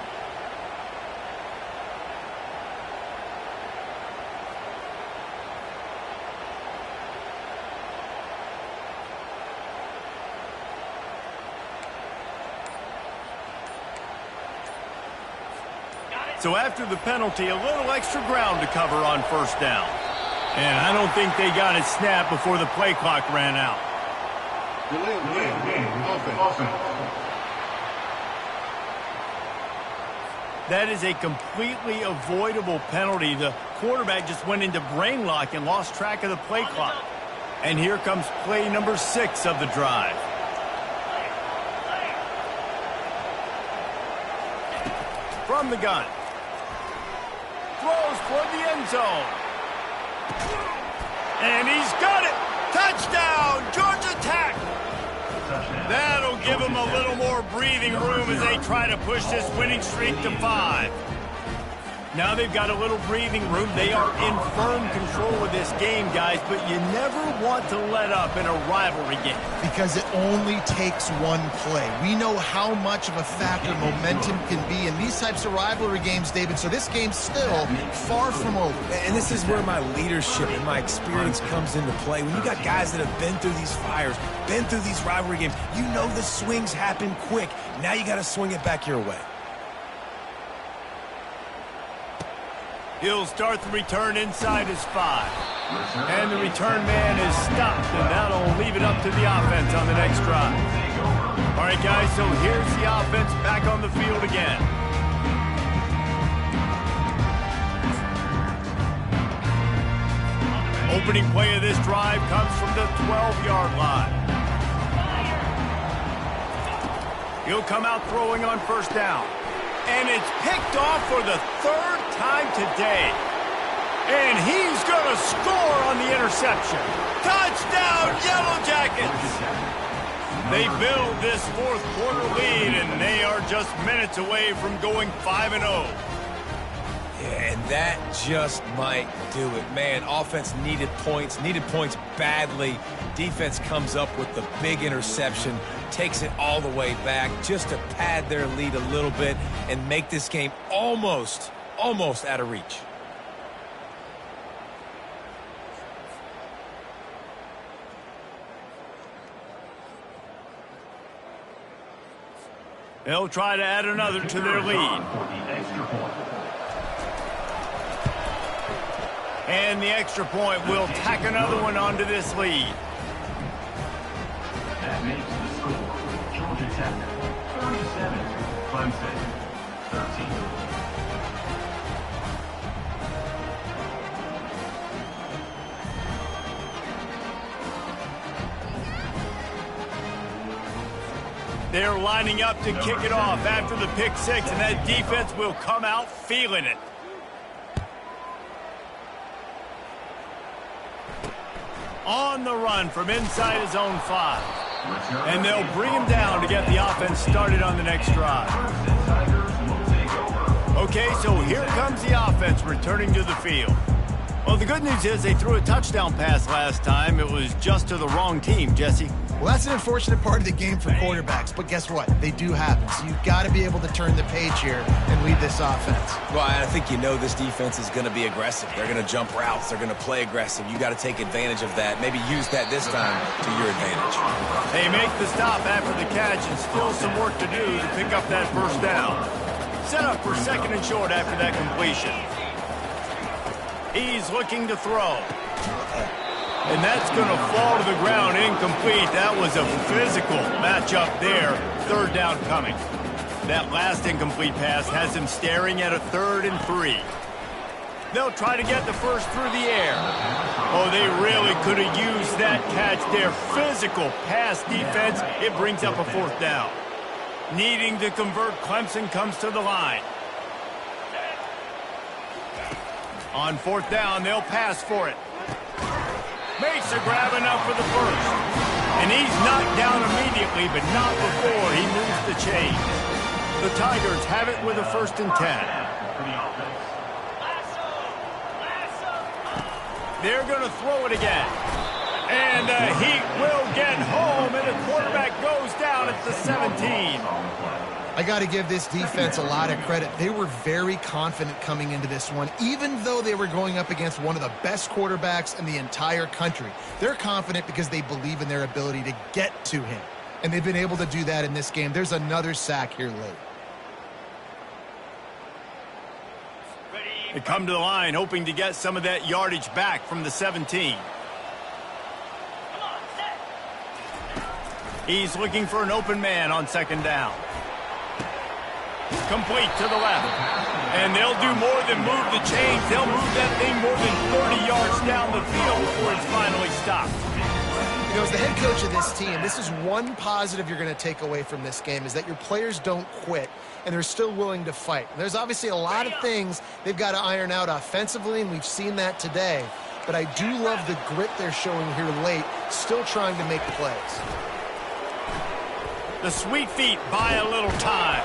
So after the penalty, a little extra ground to cover on first down. And I don't think they got it snapped before the play clock ran out. That is a completely avoidable penalty. The quarterback just went into brain lock and lost track of the play clock. And here comes play number 6 of the drive. From the gun. Throws toward the end zone. And he's got it. Touchdown, Georgia Tech. That'll give them a little more breathing room as they try to push this winning streak to 5. Now they've got a little breathing room. They are in firm control of this game, guys, but you never want to let up in a rivalry game. Because it only takes one play. We know how much of a factor momentum can be in these types of rivalry games, David, so this game's still far from over. And this is where my leadership and my experience comes into play. When you got guys that have been through these fires, been through these rivalry games, you know the swings happen quick. Now you got to swing it back your way. He'll start the return inside his 5. And the return man is stopped, and that'll leave it up to the offense on the next drive. All right, guys, so here's the offense back on the field again. Opening play of this drive comes from the 12-yard line. He'll come out throwing on first down. And it's picked off for the 3rd time today. And he's going to score on the interception. Touchdown, Yellow Jackets! They build this 4th quarter lead, and they are just minutes away from going 5-0. Yeah, and that just might do it. Man, offense needed points badly. Defense comes up with the big interception, takes it all the way back just to pad their lead a little bit and make this game almost out of reach. They'll try to add another to their lead. And the extra point will tack another one onto this lead. That makes the score Georgia Tech 37, Clemson 13. They're lining up to kick it off after the pick 6, and that defense will come out feeling it. On the run from inside his own 5. And they'll bring him down to get the offense started on the next drive. Okay, so here comes the offense returning to the field. Well, the good news is they threw a touchdown pass last time. It was just to the wrong team, Jesse. Well, that's an unfortunate part of the game for quarterbacks, but guess what? They do happen. So you've got to be able to turn the page here and lead this offense. Well, I think you know this defense is going to be aggressive. They're going to jump routes. They're going to play aggressive. You got to take advantage of that. Maybe use that this time to your advantage. They make the stop after the catch and still some work to do to pick up that first down. Set up for 2nd and short after that completion. He's looking to throw. And that's going to fall to the ground incomplete. That was a physical matchup there. 3rd down coming. That last incomplete pass has him staring at a 3rd and 3. They'll try to get the first through the air. Oh, they really could have used that catch there. Physical pass defense. It brings up a 4th down. Needing to convert, Clemson comes to the line. On 4th down, they'll pass for it. Makes a grab enough for the first. And he's knocked down immediately, but not before he moves the chains. The Tigers have it with a 1st and 10. They're going to throw it again. And the Heat will get home, and the quarterback goes down at the 17. I got to give this defense a lot of credit. They were very confident coming into this one, even though they were going up against one of the best quarterbacks in the entire country. They're confident because they believe in their ability to get to him, and they've been able to do that in this game. There's another sack here late. They come to the line hoping to get some of that yardage back from the 17. He's looking for an open man on 2nd down. Complete to the left. And they'll do more than move the chains. They'll move that thing more than 30 yards down the field before it's finally stopped. You know, as the head coach of this team, this is one positive you're going to take away from this game, is that your players don't quit, and they're still willing to fight. And there's obviously a lot of things they've got to iron out offensively, and we've seen that today. but I do love the grit they're showing here late, still trying to make plays. The sweet feet buy a little time.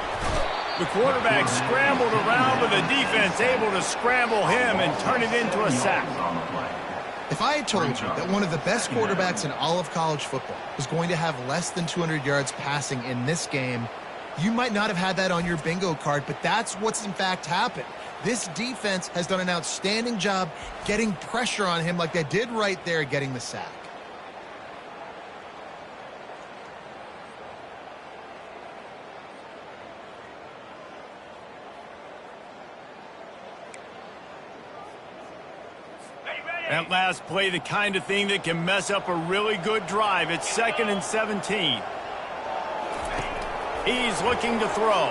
The quarterback scrambled around, but the defense able to scramble him and turn it into a sack. If I had told you that one of the best quarterbacks in all of college football was going to have less than 200 yards passing in this game, you might not have had that on your bingo card, but that's what's in fact happened. This defense has done an outstanding job getting pressure on him like they did right there, getting the sack. That last play, the kind of thing that can mess up a really good drive. It's 2nd and 17. He's looking to throw.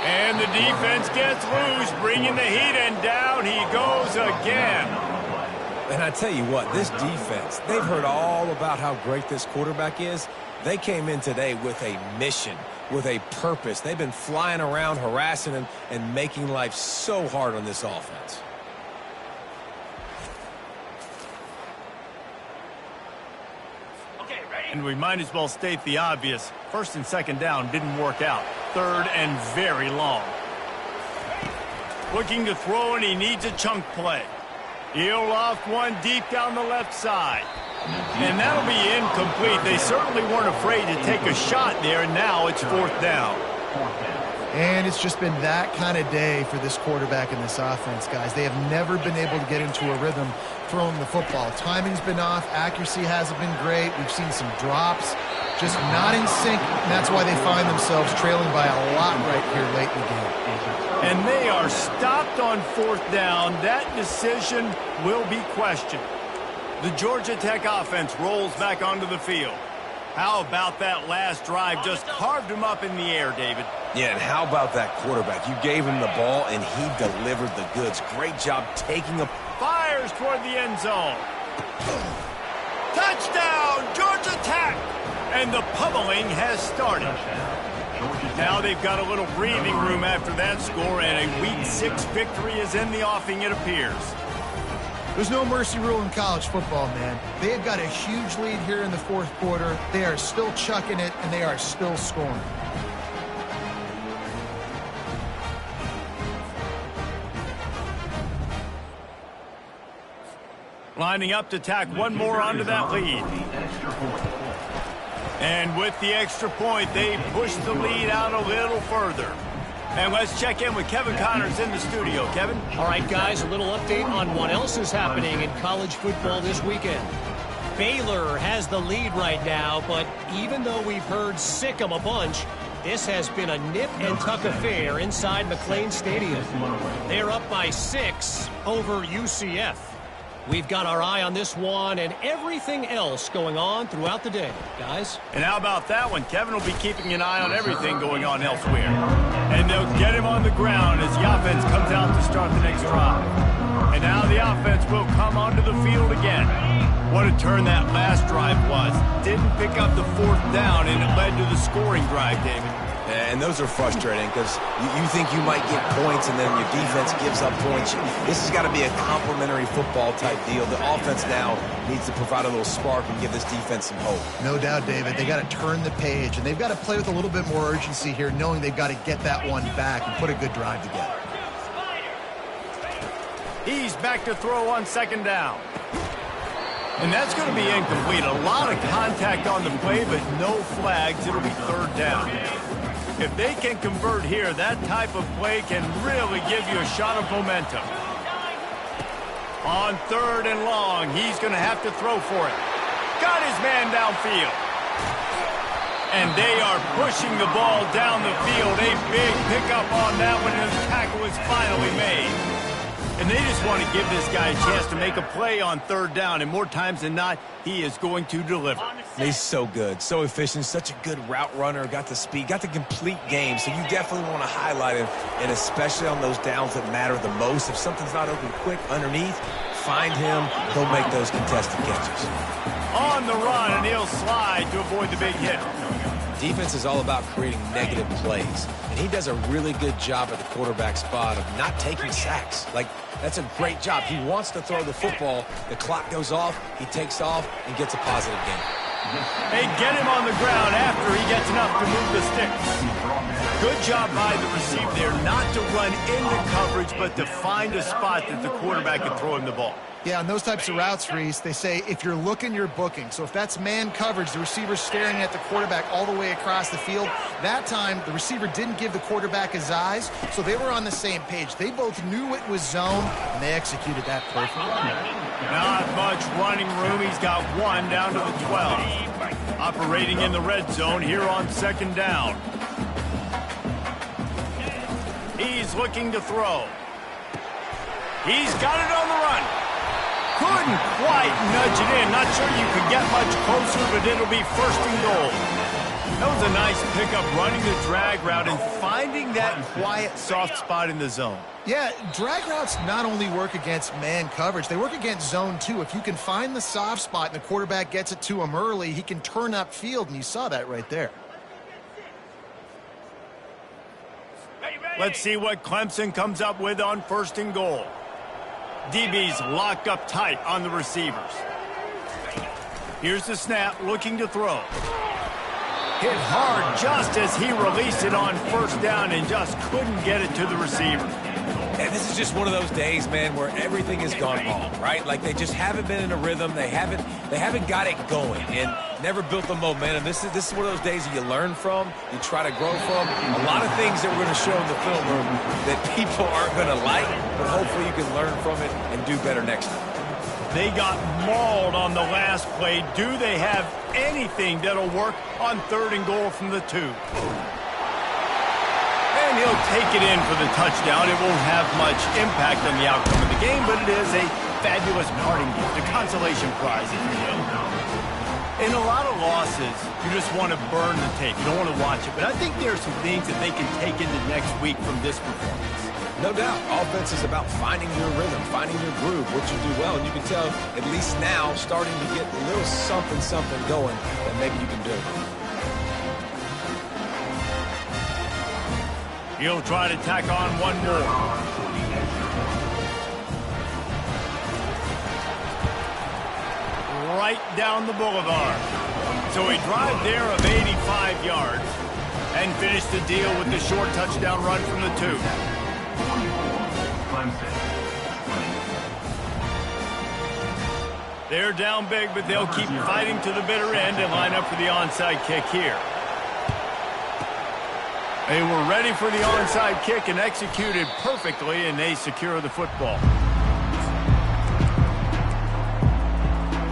And the defense gets loose, bringing the heat, and down he goes again. And I tell you what, this defense, they've heard all about how great this quarterback is. They came in today with a mission, with a purpose. They've been flying around, harassing him, and making life so hard on this offense. And we might as well state the obvious. 1st and 2nd down didn't work out. 3rd and very long. Looking to throw, and he needs a chunk play. He'll loft one deep down the left side. And that'll be incomplete. They certainly weren't afraid to take a shot there, and now it's 4th down. And it's just been that kind of day for this quarterback and this offense, guys. They have never been able to get into a rhythm throwing the football. Timing's been off. Accuracy hasn't been great. We've seen some drops. Just not in sync, and that's why they find themselves trailing by a lot right here late in the game. And they are stopped on 4th down. That decision will be questioned. The Georgia Tech offense rolls back onto the field. How about that last drive? Just carved him up in the air, David. Yeah, and how about that quarterback? You gave him the ball, and he delivered the goods. Great job taking a... Fires toward the end zone. Touchdown, Georgia Tech! And the pummeling has started. Now they've got a little breathing room after that score, and a Week 6 victory is in the offing, it appears. There's no mercy rule in college football, man. They have got a huge lead here in the 4th quarter. They are still chucking it, and they are still scoring. Lining up to tack one more onto that lead. And with the extra point, they push the lead out a little further. And let's check in with Kevin Connors in the studio. Kevin? All right, guys, a little update on what else is happening in college football this weekend. Baylor has the lead right now, but even though we've heard sick 'em a bunch, this has been a nip-and-tuck affair inside McLean Stadium. They're up by 6 over UCF. We've got our eye on this one and everything else going on throughout the day, guys. And how about that one? Kevin will be keeping an eye on everything going on elsewhere. And they'll get him on the ground as the offense comes out to start the next drive. And now the offense will come onto the field again. What a turn that last drive was. Didn't pick up the 4th down, and it led to the scoring drive, David. And those are frustrating because you think you might get points and then your defense gives up points. This has got to be a complementary football type deal. The offense now needs to provide a little spark and give this defense some hope. No doubt, David. They got to turn the page, and they've got to play with a little bit more urgency here, knowing they've got to get that one back and put a good drive together. He's back to throw on 2nd down. And that's going to be incomplete. A lot of contact on the play, but no flags. It'll be 3rd down. If they can convert here, that type of play can really give you a shot of momentum. On 3rd and long, he's going to have to throw for it. Got his man downfield. And they are pushing the ball down the field. A big pickup on that one, and the tackle is finally made. And they just want to give this guy a chance to make a play on 3rd down, and more times than not, he is going to deliver. He's so good, so efficient, such a good route runner, got the speed, got the complete game, so you definitely want to highlight him, and especially on those downs that matter the most. If something's not open quick underneath, find him, he'll make those contested catches. On the run, and he'll slide to avoid the big hit. Defense is all about creating negative plays, and he does a really good job at the quarterback spot of not taking sacks. Like, That's a great job. He wants to throw the football. The clock goes off. He takes off and gets a positive gain. They get him on the ground after he gets enough to move the sticks. Good job by the receiver there not to run into coverage, but to find a spot that the quarterback can throw him the ball. Yeah, on those types of routes, Reese, they say if you're looking, you're booking. So if that's man coverage, the receiver's staring at the quarterback all the way across the field. That time, the receiver didn't give the quarterback his eyes, so they were on the same page. They both knew it was zone, and they executed that perfectly. Not much running room. He's got one down to the 12. Operating in the red zone here on second down. He's looking to throw. He's got it on the run. Couldn't quite nudge it in. Not sure you could get much closer, but it'll be first and goal. That was a nice pickup, running the drag route and finding that quiet, soft spot in the zone. Yeah, drag routes not only work against man coverage, they work against zone too. If you can find the soft spot and the quarterback gets it to him early, he can turn upfield, and you saw that right there. Let's see what Clemson comes up with on first and goal. DB's locked up tight on the receivers. Here's the snap, looking to throw. Hit hard just as he released it on first down and just couldn't get it to the receiver. And this is just one of those days, man, where everything has gone wrong, right? Like they just haven't been in a rhythm. They haven't got it going and never built the momentum. This is one of those days that you learn from, you try to grow from. A lot of things that we're going to show in the film room that people aren't going to like, but hopefully you can learn from it and do better next time. They got mauled on the last play. Do they have anything that'll work on third and goal from the 2? And he'll take it in for the touchdown. It won't have much impact on the outcome of the game, but it is a fabulous parting gift, a consolation prize, if you will. In a lot of losses, you just want to burn the tape. You don't want to watch it. But I think there are some things that they can take into next week from this performance. No doubt. Offense is about finding your rhythm, finding your groove, what you do well. And you can tell, at least now, starting to get a little something going that maybe you can build. He'll try to tack on one more. Right down the boulevard. So a drive there of 85 yards and finish the deal with the short touchdown run from the 2. They're down big, but they'll keep fighting to the bitter end and line up for the onside kick here. They were ready for the onside kick and executed perfectly, and they secure the football.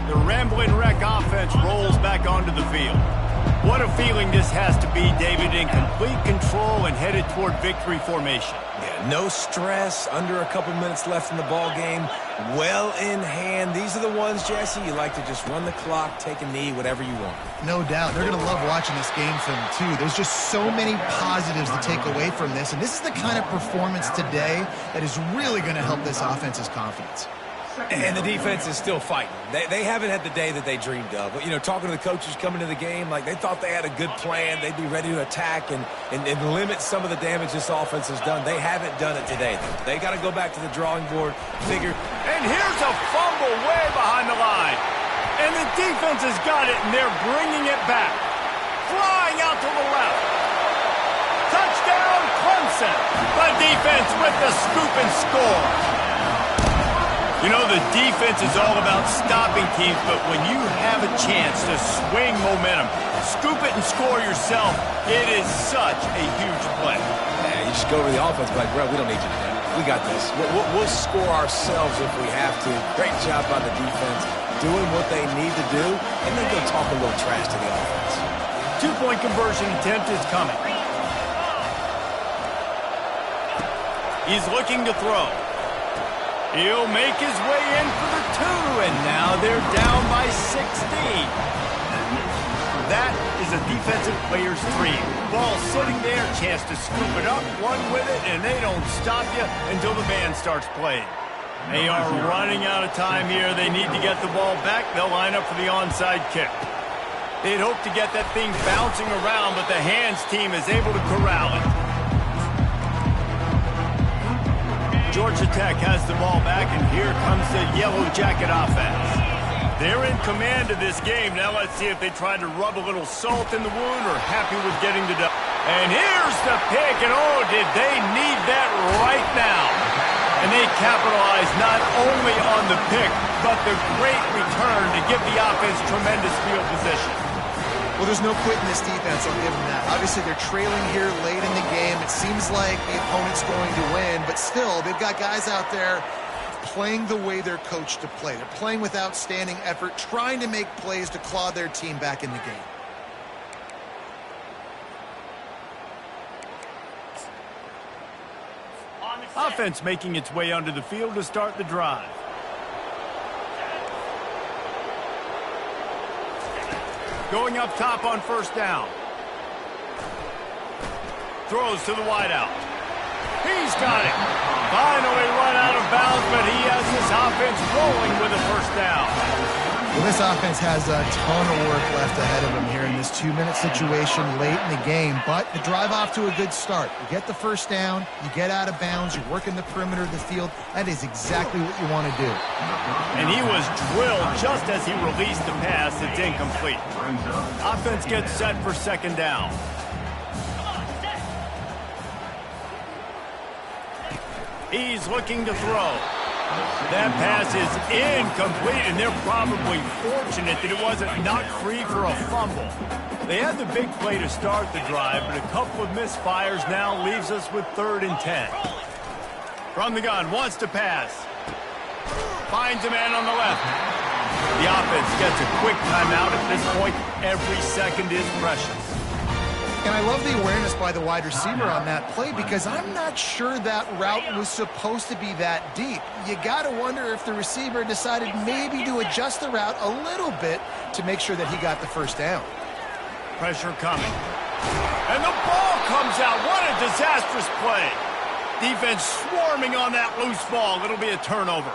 The Ramblin' Wreck offense rolls back onto the field. What a feeling this has to be, David, in complete control and headed toward victory formation. Yeah, no stress, under a couple minutes left in the ball game, well in hand. These are the ones, Jesse, you like to just run the clock, take a knee, whatever you want. No doubt. They're going to love watching this game film, too. There's just so many positives to take away from this, and this is the kind of performance today that is really going to help this offense's confidence. And the defense is still fighting. They haven't had the day that they dreamed of. But, you know, talking to the coaches coming to the game, like they thought they had a good plan. They'd be ready to attack and limit some of the damage this offense has done. They haven't done it today. They got to go back to the drawing board, figure. And here's a fumble way behind the line. And the defense has got it, and they're bringing it back. Flying out to the left. Touchdown, Clemson. The defense with the scoop and score. You know, the defense is all about stopping teams, but when you have a chance to swing momentum, scoop it and score yourself, it is such a huge play. Yeah, you just go to the offense like, bro, we don't need you to do that. We got this. We'll score ourselves if we have to. Great job by the defense, doing what they need to do, and then go talk a little trash to the offense. 2-point conversion attempt is coming. He's looking to throw. He'll make his way in for the 2, and now they're down by 16. That is a defensive player's dream. Ball sitting there, chance to scoop it up, run with it, and they don't stop you until the band starts playing. They are running out of time here. They need to get the ball back. They'll line up for the onside kick. They'd hope to get that thing bouncing around, but the hands team is able to corral it. Georgia Tech has the ball back, and here comes the Yellow Jacket offense. They're in command of this game. Now let's see if they try to rub a little salt in the wound or happy with getting the dub. And here's the pick, and oh, did they need that right now. And they capitalize not only on the pick, but the great return to give the offense tremendous field position. Well, there's no quitting this defense, I'll give them that. Obviously, they're trailing here late in the game. It seems like the opponent's going to win, but still, they've got guys out there playing the way they're coached to play. They're playing with outstanding effort, trying to make plays to claw their team back in the game. Offense making its way onto the field to start the drive. Going up top on first down. Throws to the wideout. He's got it. Finally run out of bounds, but he has this offense rolling with a first down. Well, this offense has a ton of work left ahead of them here in this 2-minute situation late in the game, but the drive off to a good start. You get the first down, you get out of bounds, you're working the perimeter of the field. That is exactly what you want to do. And he was drilled just as he released the pass. It's incomplete. Offense gets set for second down. He's looking to throw. That pass is incomplete, and they're probably fortunate that it wasn't knocked free for a fumble. They had the big play to start the drive, but a couple of misfires now leaves us with 3rd and 10. From the gun, wants to pass. Finds a man on the left. The offense gets a quick timeout. At this point, every second is precious. And I love the awareness by the wide receiver on that play because I'm not sure that route was supposed to be that deep. You got to wonder if the receiver decided maybe to adjust the route a little bit to make sure that he got the first down. Pressure coming. And the ball comes out. What a disastrous play. Defense swarming on that loose ball. It'll be a turnover.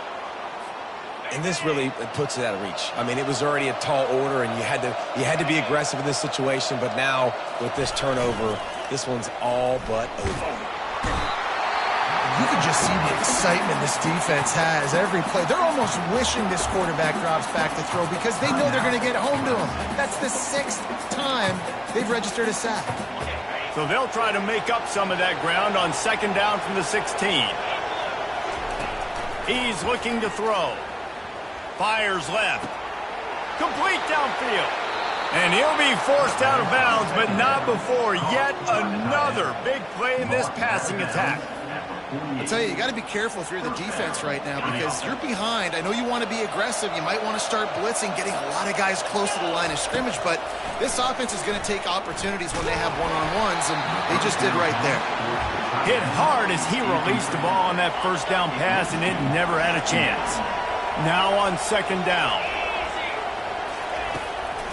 And this really puts it out of reach. I mean, it was already a tall order, and you had to be aggressive in this situation. But now, with this turnover, this one's all but over. You can just see the excitement this defense has every play. They're almost wishing this quarterback drops back to throw because they know they're going to get home to him. That's the 6th time they've registered a sack. So they'll try to make up some of that ground on second down from the 16. He's looking to throw. Fires left. Complete downfield. And he'll be forced out of bounds, but not before yet another big play in this passing attack. I'll tell you got to be careful if you're the defense right now because you're behind. I know you want to be aggressive. You might want to start blitzing, getting a lot of guys close to the line of scrimmage, but this offense is going to take opportunities when they have one-on-ones, and they just did right there. Hit hard as he released the ball on that first down pass, and it never had a chance. Now on second down.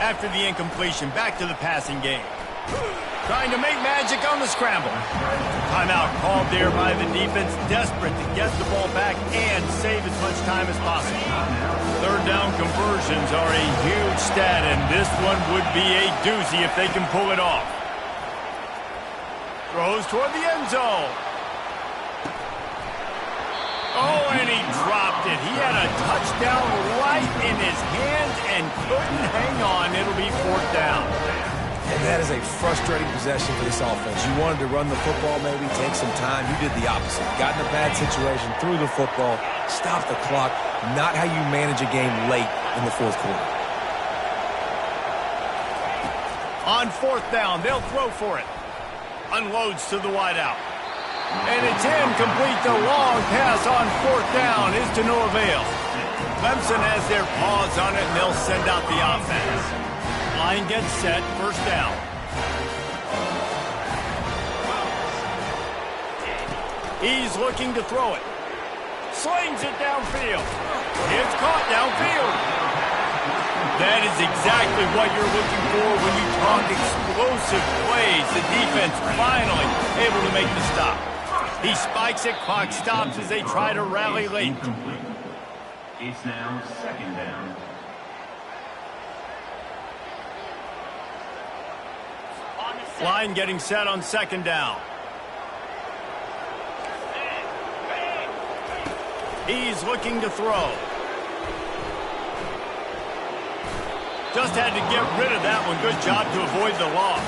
After the incompletion, back to the passing game. Trying to make magic on the scramble. Timeout called there by the defense, desperate to get the ball back and save as much time as possible. Third down conversions are a huge stat, and this one would be a doozy if they can pull it off. Throws toward the end zone. Oh, and he dropped it. He had a touchdown right in his hands and couldn't hang on. It'll be 4th down. And that is a frustrating possession for this offense. You wanted to run the football, maybe take some time. You did the opposite. Got in a bad situation, threw the football, stopped the clock. Not how you manage a game late in the 4th quarter. On 4th down, they'll throw for it. Unloads to the wideout. And it's incomplete. The long pass on 4th down is to no avail. Clemson has their paws on it, and they'll send out the offense. Line gets set, first down. He's looking to throw it. Slings it downfield. It's caught downfield. That is exactly what you're looking for when you talk explosive plays. The defense finally able to make the stop. He spikes it, clock stops as they try to rally late. Incomplete. It's now second down. Line getting set on second down. He's looking to throw. Just had to get rid of that one. Good job to avoid the loss.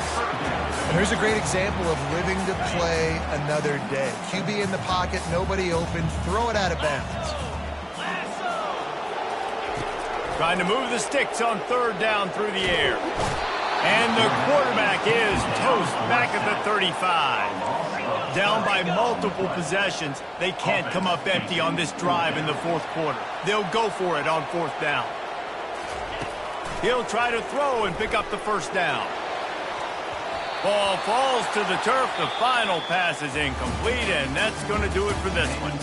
And here's a great example of living to play another day. QB in the pocket, nobody open, throw it out of bounds. Trying to move the sticks on third down through the air. And the quarterback is toast back at the 35. Down by multiple possessions. They can't come up empty on this drive in the fourth quarter. They'll go for it on fourth down. He'll try to throw and pick up the first down. Ball falls to the turf. The final pass is incomplete, and that's going to do it for this one.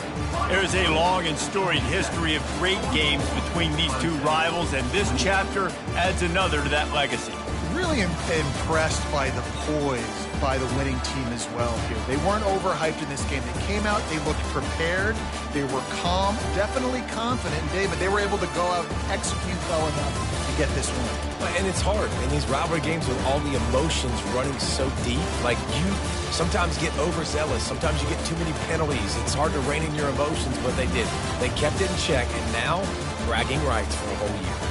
There's a long and storied history of great games between these two rivals, and this chapter adds another to that legacy. Really impressed by the poise by the winning team as well here. They weren't overhyped in this game. They came out, they looked prepared, they were calm, definitely confident, David. They were able to go out and execute well enough to get this win. And it's hard in these rivalry games with all the emotions running so deep. Like, you sometimes get overzealous. Sometimes you get too many penalties. It's hard to rein in your emotions, but they did. They kept it in check, and now bragging rights for a whole year.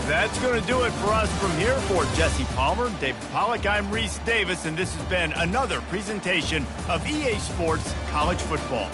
That's going to do it for us from here. For Jesse Palmer, David Pollack, I'm Reese Davis, and this has been another presentation of EA Sports College Football.